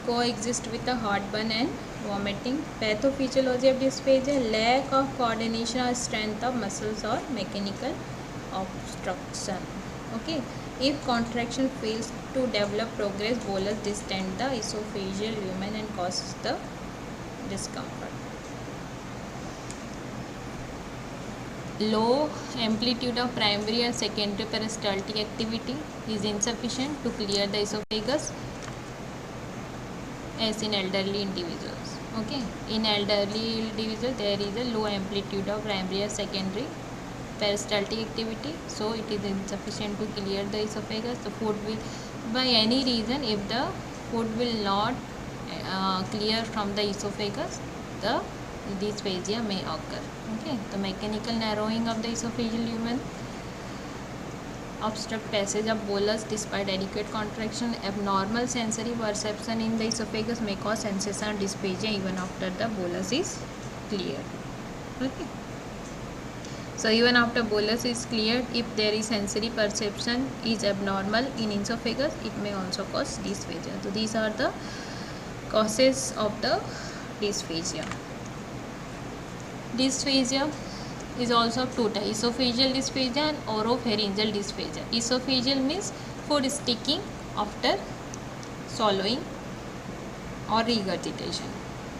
coexist with the heartburn and vomiting. Pathophysiology of dysphagia: lack of coordination or strength of muscles or mechanical obstruction. Okay, if contraction fails to develop, progress bolus distend the esophageal lumen and causes the discomfort. Low amplitude of primary and secondary peristaltic activity is insufficient to clear the esophagus, as in elderly individuals. Okay, in elderly individuals there is a low amplitude of primary or secondary peristaltic activity, so it is insufficient to clear the esophagus. The food will, by any reason, if the food will not clear from the esophagus, the dysphagia may occur. Okay, the mechanical narrowing of the esophageal lumen, obstruct passage of bolus despite adequate contraction, abnormal sensory perception in the esophagus may cause sensation of dysphagia even after the bolus is cleared. Okay, so even after bolus is cleared, if there is sensory perception is abnormal in esophagus, it may also cause dysphagia. So these are the causes of the dysphagia. Dysphagia is also of two types: esophageal dysphagia and oropharyngeal dysphagia. Esophageal means food sticking after swallowing or regurgitation.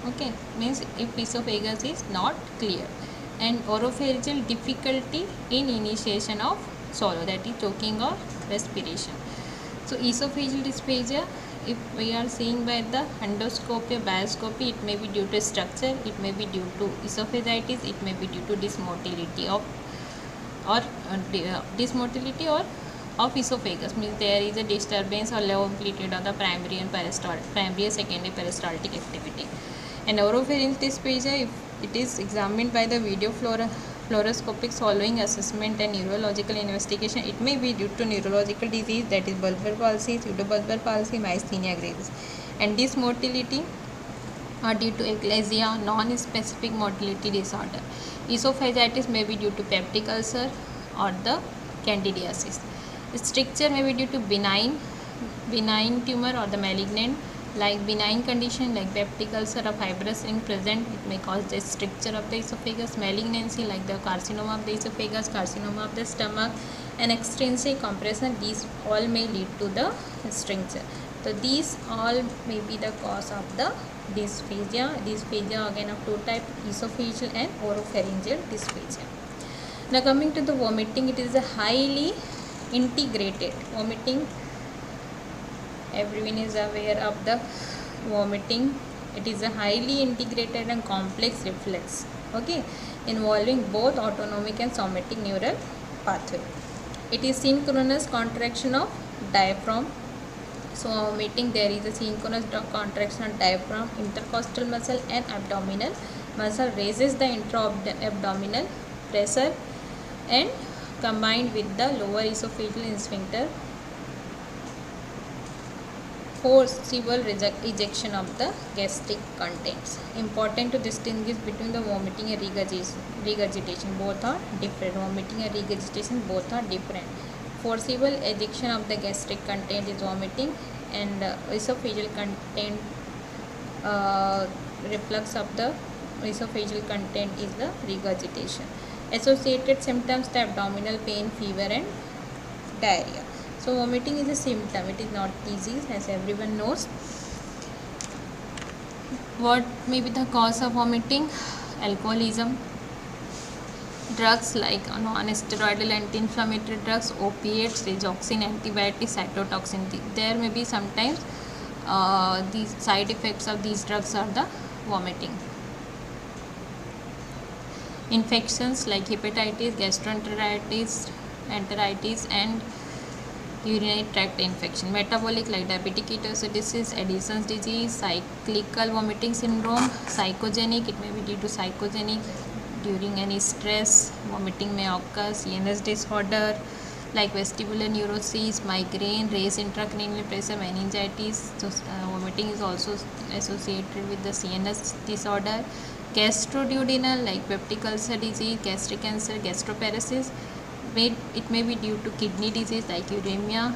Okay, means if esophagus is not clear. And oropharyngeal, difficulty in initiation of swallow, that is choking or respiration. So esophageal dysphagia, if we are seeing by the endoscopy or bioscopy, it may be due to structure, it may be due to esophagitis, it may be due to dysmotility of esophagus, means there is a disturbance or low amplitude of the primary and secondary peristaltic activity. And oropharyngeal dysphagia, if it is examined by the video fluoroscopic swallowing assessment and neurological investigation. It may be due to neurological disease, that is bulbar palsy, pseudobulbar palsy, myasthenia gravis, and this mortality are due to eclasia, non-specific motility disorder. Esophagitis may be due to peptic ulcer or the candidiasis. Stricture may be due to benign tumor or the malignant. Like benign condition like peptic ulcer or fibrous ring present, it may cause the stricture of the esophagus. Malignancy like the carcinoma of the esophagus, carcinoma of the stomach, and extrinsic compression, these all may lead to the stricture. So these all may be the cause of the dysphagia. Dysphagia again of two types, esophageal and oropharyngeal dysphagia. Now coming to the vomiting, it is a highly integrated vomiting. Everyone is aware of the vomiting. It is a highly integrated and complex reflex, okay, involving both autonomic and somatic neural pathway. It is synchronous contraction of diaphragm. So vomiting, there is a synchronous contraction of diaphragm, intercostal muscle and abdominal muscle raises the intra-abdominal pressure and combined with the lower esophageal sphincter, forcible ejection of the gastric contents. Important to distinguish between the vomiting and regurgitation. Both are different. Vomiting and regurgitation both are different. Forcible ejection of the gastric content is vomiting, and esophageal content, reflux of the esophageal content is the regurgitation. Associated symptoms, the abdominal pain, fever and diarrhea. So vomiting is a symptom, it is not disease, as everyone knows. What may be the cause of vomiting? Alcoholism, drugs like non-steroidal anti-inflammatory drugs, opiates, regoxin, antibiotics, cytotoxin. There may be sometimes the side effects of these drugs are the vomiting. Infections like hepatitis, gastroenteritis, and urinary tract infection. Metabolic like diabetic ketoacidosis, Addison's disease, cyclical vomiting syndrome. Psychogenic, it may be due to psychogenic, during any stress vomiting may occur. CNS disorder like vestibular neurosis, migraine, raised intracranial pressure, meningitis. So vomiting is also associated with the CNS disorder. Gastroduodenal like peptic ulcer disease, gastric cancer, gastroparesis. It may be due to kidney disease like uremia,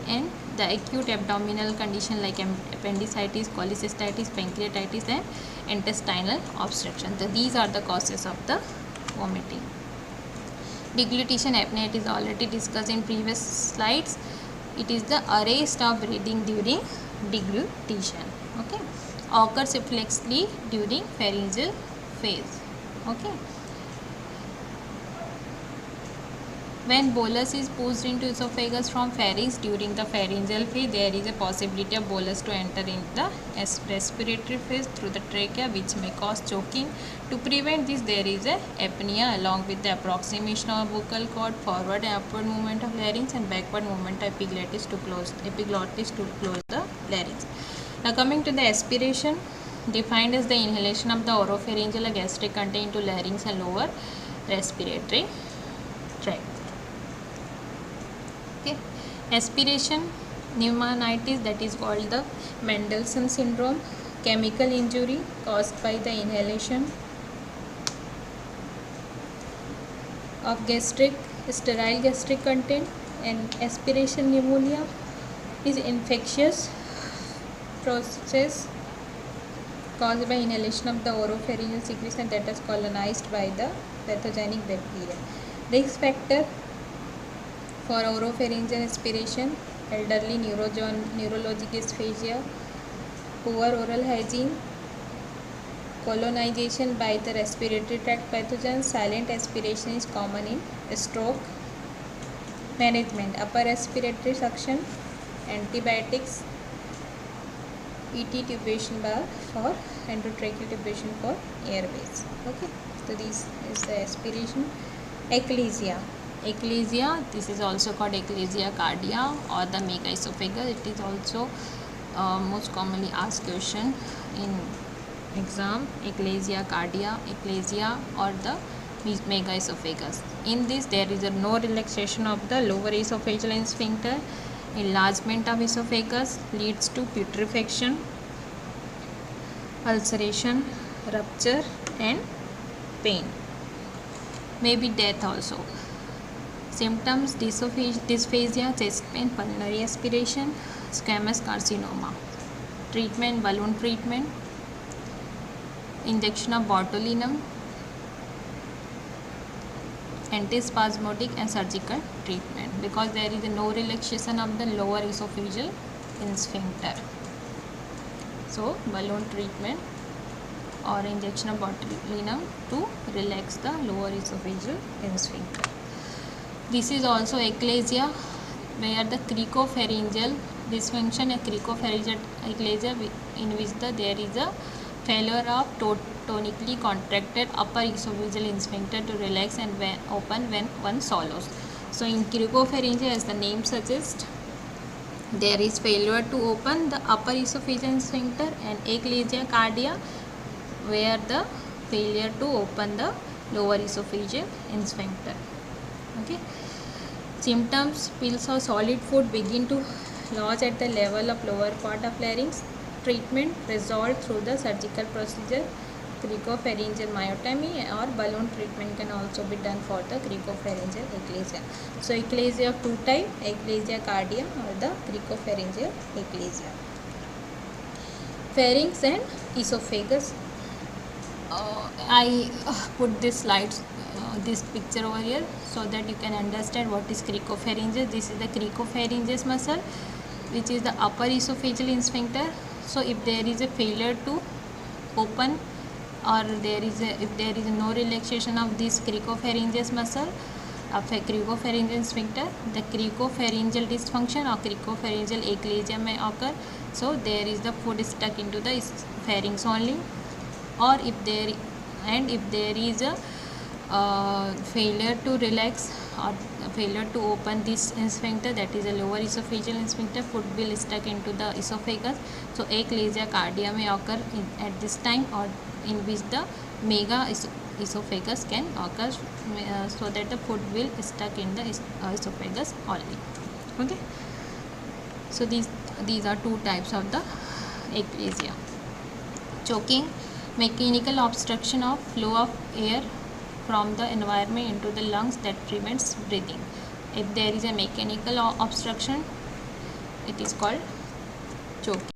and the acute abdominal condition like appendicitis, cholecystitis, pancreatitis and intestinal obstruction. So these are the causes of the vomiting. Deglutition apnea, it is already discussed in previous slides. It is the arrest of breathing during deglutition, okay, occurs reflexively during pharyngeal phase, okay. When bolus is pushed into esophagus from pharynx during the pharyngeal phase, there is a possibility of bolus to enter in the respiratory phase through the trachea, which may cause choking. To prevent this, there is a apnea along with the approximation of vocal cord, forward and upward movement of larynx and backward movement of epiglottis to close the larynx. Now coming to the aspiration, defined as the inhalation of the oropharyngeal or gastric content into larynx and lower respiratory tract. Okay. Aspiration, pneumonitis, that is called the Mendelssohn syndrome, chemical injury caused by the inhalation of sterile gastric content, and aspiration pneumonia is infectious process caused by inhalation of the oropharyngeal secretion that is colonized by the pathogenic bacteria. Risk factor for oropharyngeal aspiration: elderly, neurologic dysphagia, poor oral hygiene, colonization by the respiratory tract pathogens. Silent aspiration is common in stroke. Management: upper respiratory suction, antibiotics, ET tubation bar for endotracheal tubation for airways. Okay, so this is the aspiration. Eclasia, this is also called eclasia cardia or the megaesophagus. It is also most commonly asked question in exam. Eclasia cardia, eclasia or the megaesophagus. In this, there is no relaxation of the lower esophageal sphincter. Enlargement of esophagus leads to putrefaction, ulceration, rupture, and pain. Maybe death also. Symptoms: dysphagia, chest pain, pulmonary aspiration, squamous carcinoma. Treatment: balloon treatment, injection of botulinum, antispasmodic, and surgical treatment, because there is no relaxation of the lower esophageal sphincter. So balloon treatment or injection of botulinum to relax the lower esophageal sphincter. This is also eclasia, where the cricopharyngeal dysfunction, a cricopharyngeal eclasia in which there is a failure of tonically contracted upper esophageal sphincter to relax and open when one swallows. So in cricopharyngeal, as the name suggests, there is failure to open the upper esophageal sphincter, and eclasia cardia, where the failure to open the lower esophageal sphincter. Okay. Symptoms: pills or solid food begin to lodge at the level of lower part of larynx. Treatment: resolved through the surgical procedure, cricopharyngeal myotomy, or balloon treatment can also be done for the cricopharyngeal eclasia. So eclasia of two types: eclasia cardia or the cricopharyngeal eclasia. Pharynx and esophagus. I put this slides, this picture over here, so that you can understand what is cricopharyngeus. This is the cricopharyngeus muscle, which is the upper esophageal sphincter. So if there is a failure to open, or if there is no relaxation of this cricopharyngeus muscle of a cricopharyngeal sphincter, the cricopharyngeal dysfunction or cricopharyngeal eclasia may occur. So there is the food stuck into the pharynx only, or if there is a failure to relax or failure to open this sphincter, that is a lower esophageal sphincter, food will stuck into the esophagus. So eclasia cardia may occur at this time, or in which the mega esophagus can occur, so that the food will stuck in the esophagus only. Okay. So these are two types of the eclasia. Choking, mechanical obstruction of flow of air from the environment into the lungs that prevents breathing. If there is a mechanical obstruction, it is called choking.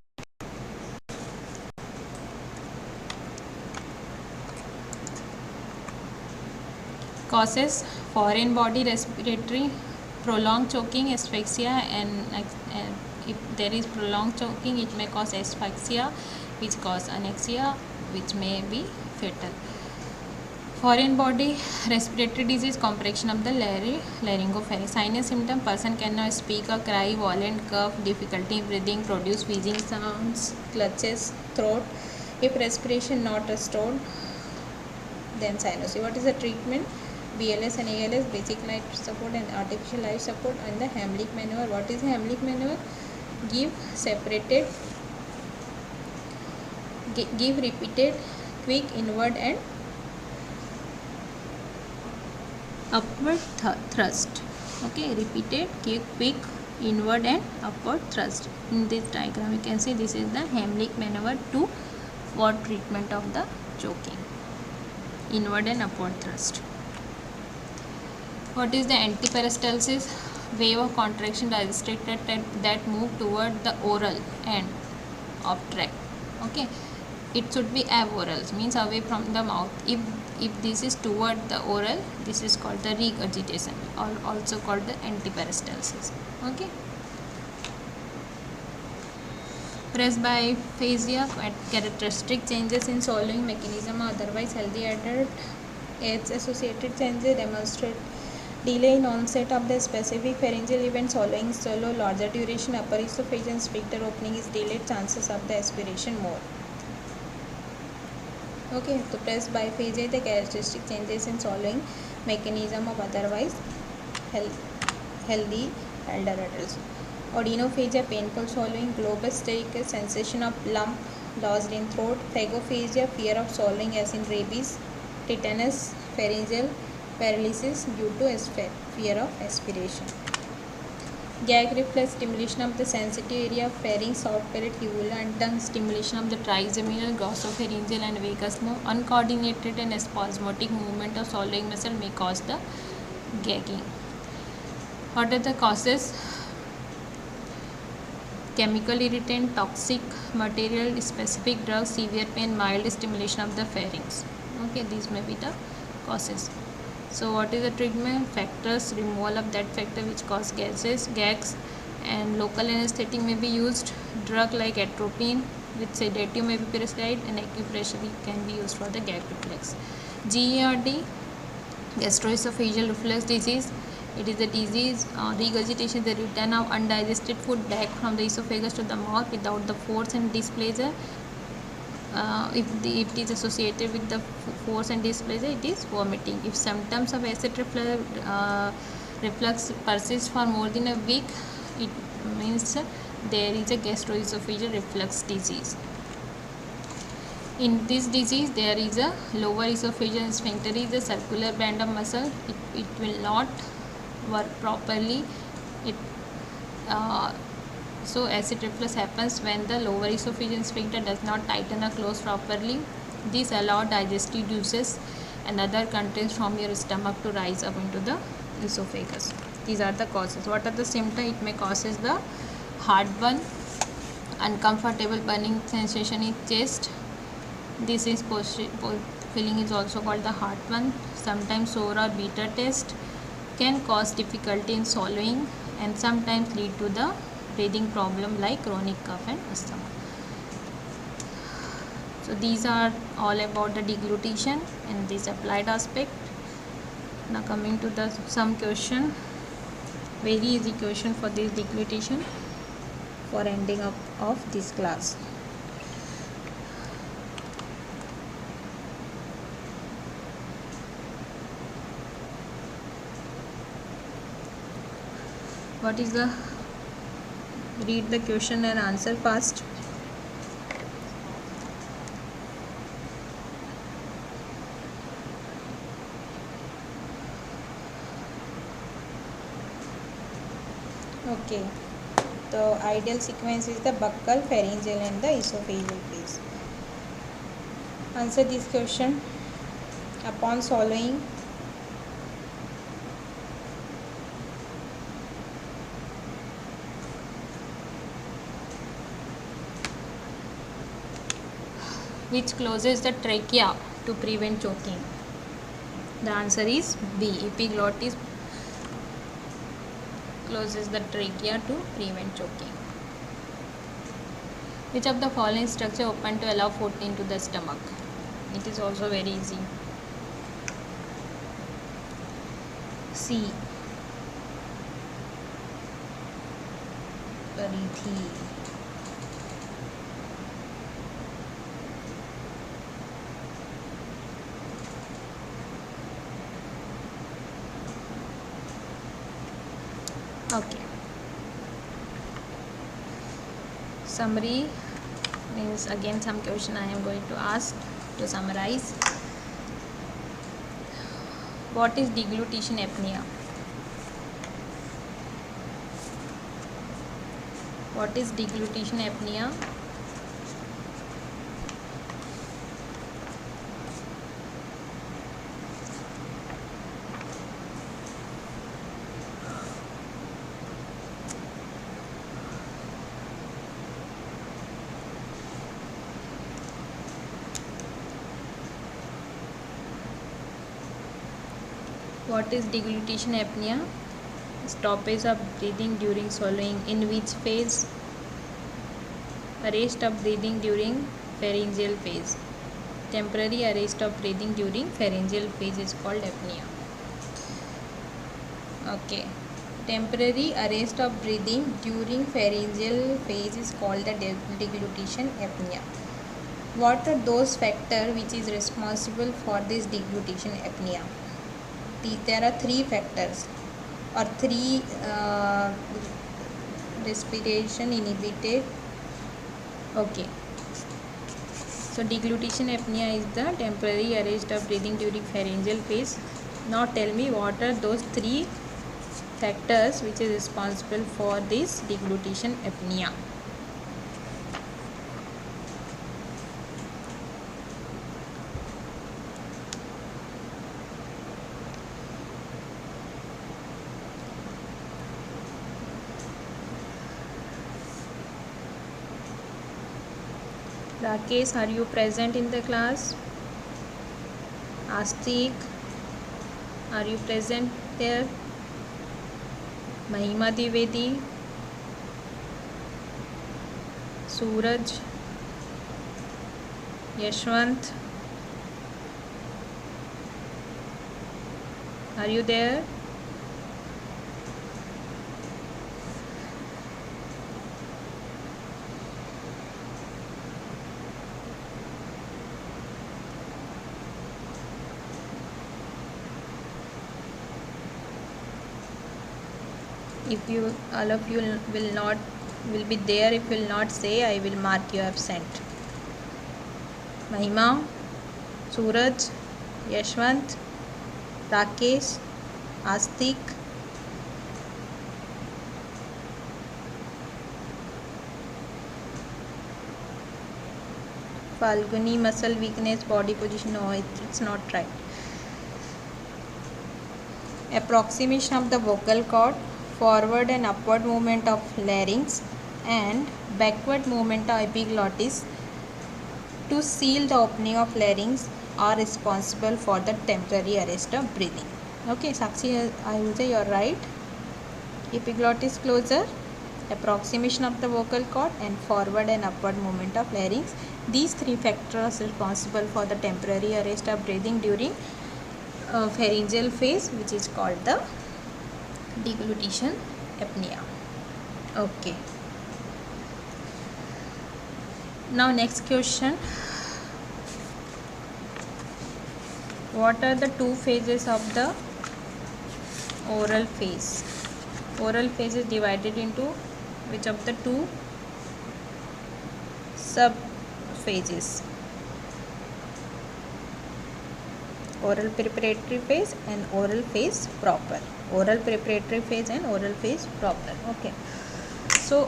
Causes: foreign body respiratory, prolonged choking, asphyxia, and if there is prolonged choking, it may cause asphyxia, which cause anexia, which may be fatal. Foreign body respiratory disease, compression of the laryngopharynx. Sinus symptom: person cannot speak or cry, violent cough, difficulty in breathing, produce wheezing sounds, clutches throat. If respiration not restored, then sinus. What is the treatment? BLS and ALS, basic life support and artificial life support, and the Heimlich maneuver. What is the Heimlich maneuver? Give repeated quick inward and upward thrust. Okay, repeated quick inward and upward thrust. In this diagram you can see this is the Heimlich maneuver for treatment of the choking, inward and upward thrust. What is the antiperistalsis? Wave of contraction restricted that move toward the oral end of tract. Okay, it should be aboral, means away from the mouth. If this is toward the oral, this is called the regurgitation, or also called the antiperistalsis. Okay. Presbyaphasia, characteristic changes in swallowing mechanism, otherwise healthy adult. Age-associated changes demonstrate delay in onset of the specific pharyngeal event, swallowing slow, larger duration, upper esophageal sphincter opening is delayed, chances of the aspiration more. Okay, so presbyaphasia, the characteristic changes in swallowing mechanism of otherwise healthy elder adults. Odinophagia, painful swallowing. Globus stachys, sensation of lump lodged in throat. Phagophagia, fear of swallowing as in rabies. tetanus, pharyngeal paralysis due to fear of aspiration. Gag reflex, stimulation of the sensitive area of pharynx, soft palate, uvula and tongue, stimulation of the trigeminal, glossopharyngeal and vagus nerve. Uncoordinated and spasmodic movement of swallowing muscle may cause the gagging. What are the causes? Chemical irritant, toxic material, specific drugs, severe pain, mild stimulation of the pharynx. Okay, these may be the causes. So what is the treatment? Factors, removal of that factor which cause gags, and local anesthetic may be used. Drug like atropine with sedative may be prescribed, and acupressure can be used for the gag reflex. GERD, gastroesophageal reflux disease. It is a disease, regurgitation, the return of undigested food back from the esophagus to the mouth without the force and displeasure. If it is associated with the force and displeasure, it is vomiting. If symptoms of acid reflux persist for more than a week, it means there is a gastroesophageal reflux disease. In this disease, there is a lower esophageal sphincter is a circular band of muscle. It will not work properly. So acid reflux happens when the lower esophageal sphincter does not tighten or close properly. This allows digestive juices and other contents from your stomach to rise up into the esophagus. These are the causes. What are the symptoms? It may causes the heartburn, uncomfortable burning sensation in chest. This is feeling is also called the heartburn. Sometimes sour or bitter taste can cause difficulty in swallowing and sometimes lead to the breathing problem like chronic cough and asthma. So these are all about the deglutition and this applied aspect. Now coming to the some question, very easy question for this deglutition for ending up of this class. What is the, read the question and answer fast. Okay, the ideal sequence is the buccal, pharyngeal and the esophageal phase. Answer this question. Upon swallowing, which closes the trachea to prevent choking? The answer is B. Epiglottis closes the trachea to prevent choking. Which of the following structure open to allow food into the stomach? It is also very easy. C. Parithi. Okay. Summary means again some question I am going to ask to summarize. What is deglutition apnea? What is deglutition apnea? What is deglutition apnea? Stoppage of breathing during swallowing. In which phase? Arrest of breathing during pharyngeal phase. Temporary arrest of breathing during pharyngeal phase is called apnea. Okay. Temporary arrest of breathing during pharyngeal phase is called the deglutition apnea. What are those factors which is responsible for this deglutition apnea? There are three factors or three respiration inhibited. Okay, So deglutition apnea is the temporary arrest of breathing during pharyngeal phase. Now tell me what are those three factors which is responsible for this deglutition apnea. Rakesh, are you present in the class? Astik, are you present there? Mahima Dwivedi, Suraj, Yashwant, are you there? If you all of you will be there, if you will not say, I will mark you absent. Mahima, Suraj, Yashwant, Rakesh, Astik, Falguni, muscle weakness, body position. No, it's not right. Approximation of the vocal cord, forward and upward movement of larynx and backward movement of epiglottis to seal the opening of larynx are responsible for the temporary arrest of breathing. Okay, Sakshi, I will say you are right. Epiglottis closure, approximation of the vocal cord and forward and upward movement of larynx. These three factors are responsible for the temporary arrest of breathing during pharyngeal phase, which is called the deglutition apnea. Okay. Now next question. What are the two phases of the oral phase? Oral phase is divided into which of the two sub phases? Oral preparatory phase and oral phase proper. Oral preparatory phase and oral phase proper. Okay. So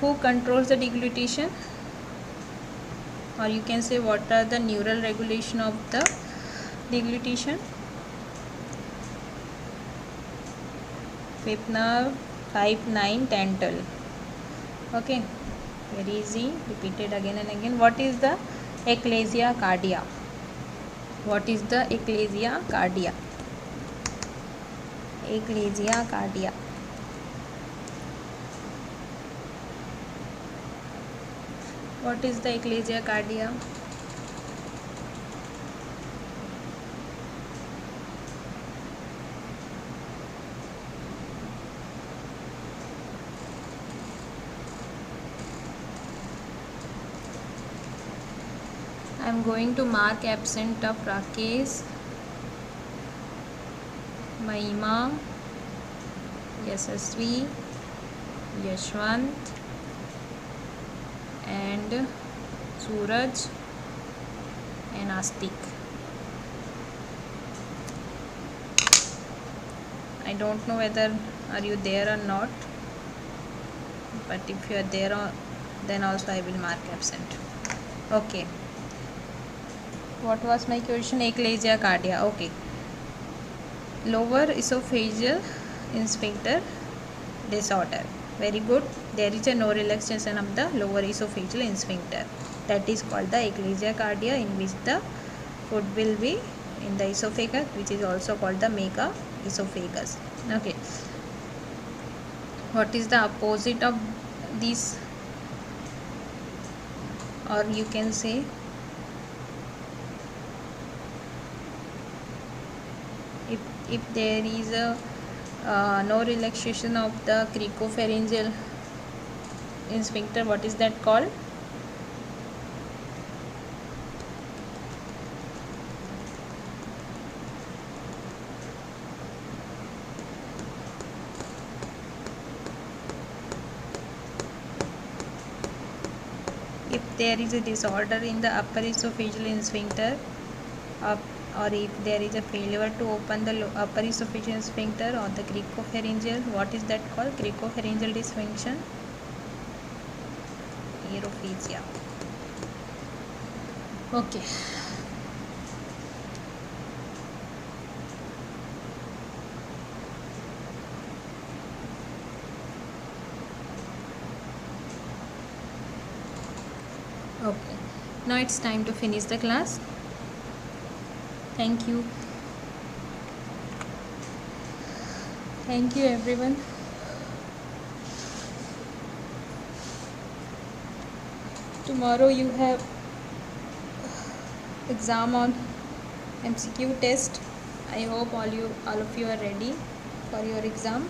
who controls the deglutition? Or you can say what are the neural regulation of the deglutition? Fifth nerve, 5, 9, 10, 12. Okay, very easy, repeated again and again. What is the ecclesia cardia? What is the ecclesia cardia? Ecclesia cardia. What is the ecclesia cardia? I am going to mark absent of Rakesh, Mahima, Yashasvi, Yashwant and Suraj and Astik. I don't know whether are you there or not, but if you are there, then also I will mark absent. Okay. What was my question? Ecclesia cardia. Okay. Lower esophageal sphincter disorder. Very good. There is a no relaxation of the lower esophageal sphincter. That is called the ecclesia cardia, in which the food will be in the esophagus, which is also called the mega esophagus. Okay. What is the opposite of this? Or you can say if there is a no relaxation of the cricopharyngeal sphincter, what is that called? if there is a disorder in the upper esophageal sphincter, or if there is a failure to open the upper esophageal sphincter or the cricopharyngeal, what is that called? Cricopharyngeal dysfunction, aerophagia. Okay. Okay, now it's time to finish the class. Thank you. Thank you everyone. Tomorrow you have exam on MCQ test. I hope all of you are ready for your exam.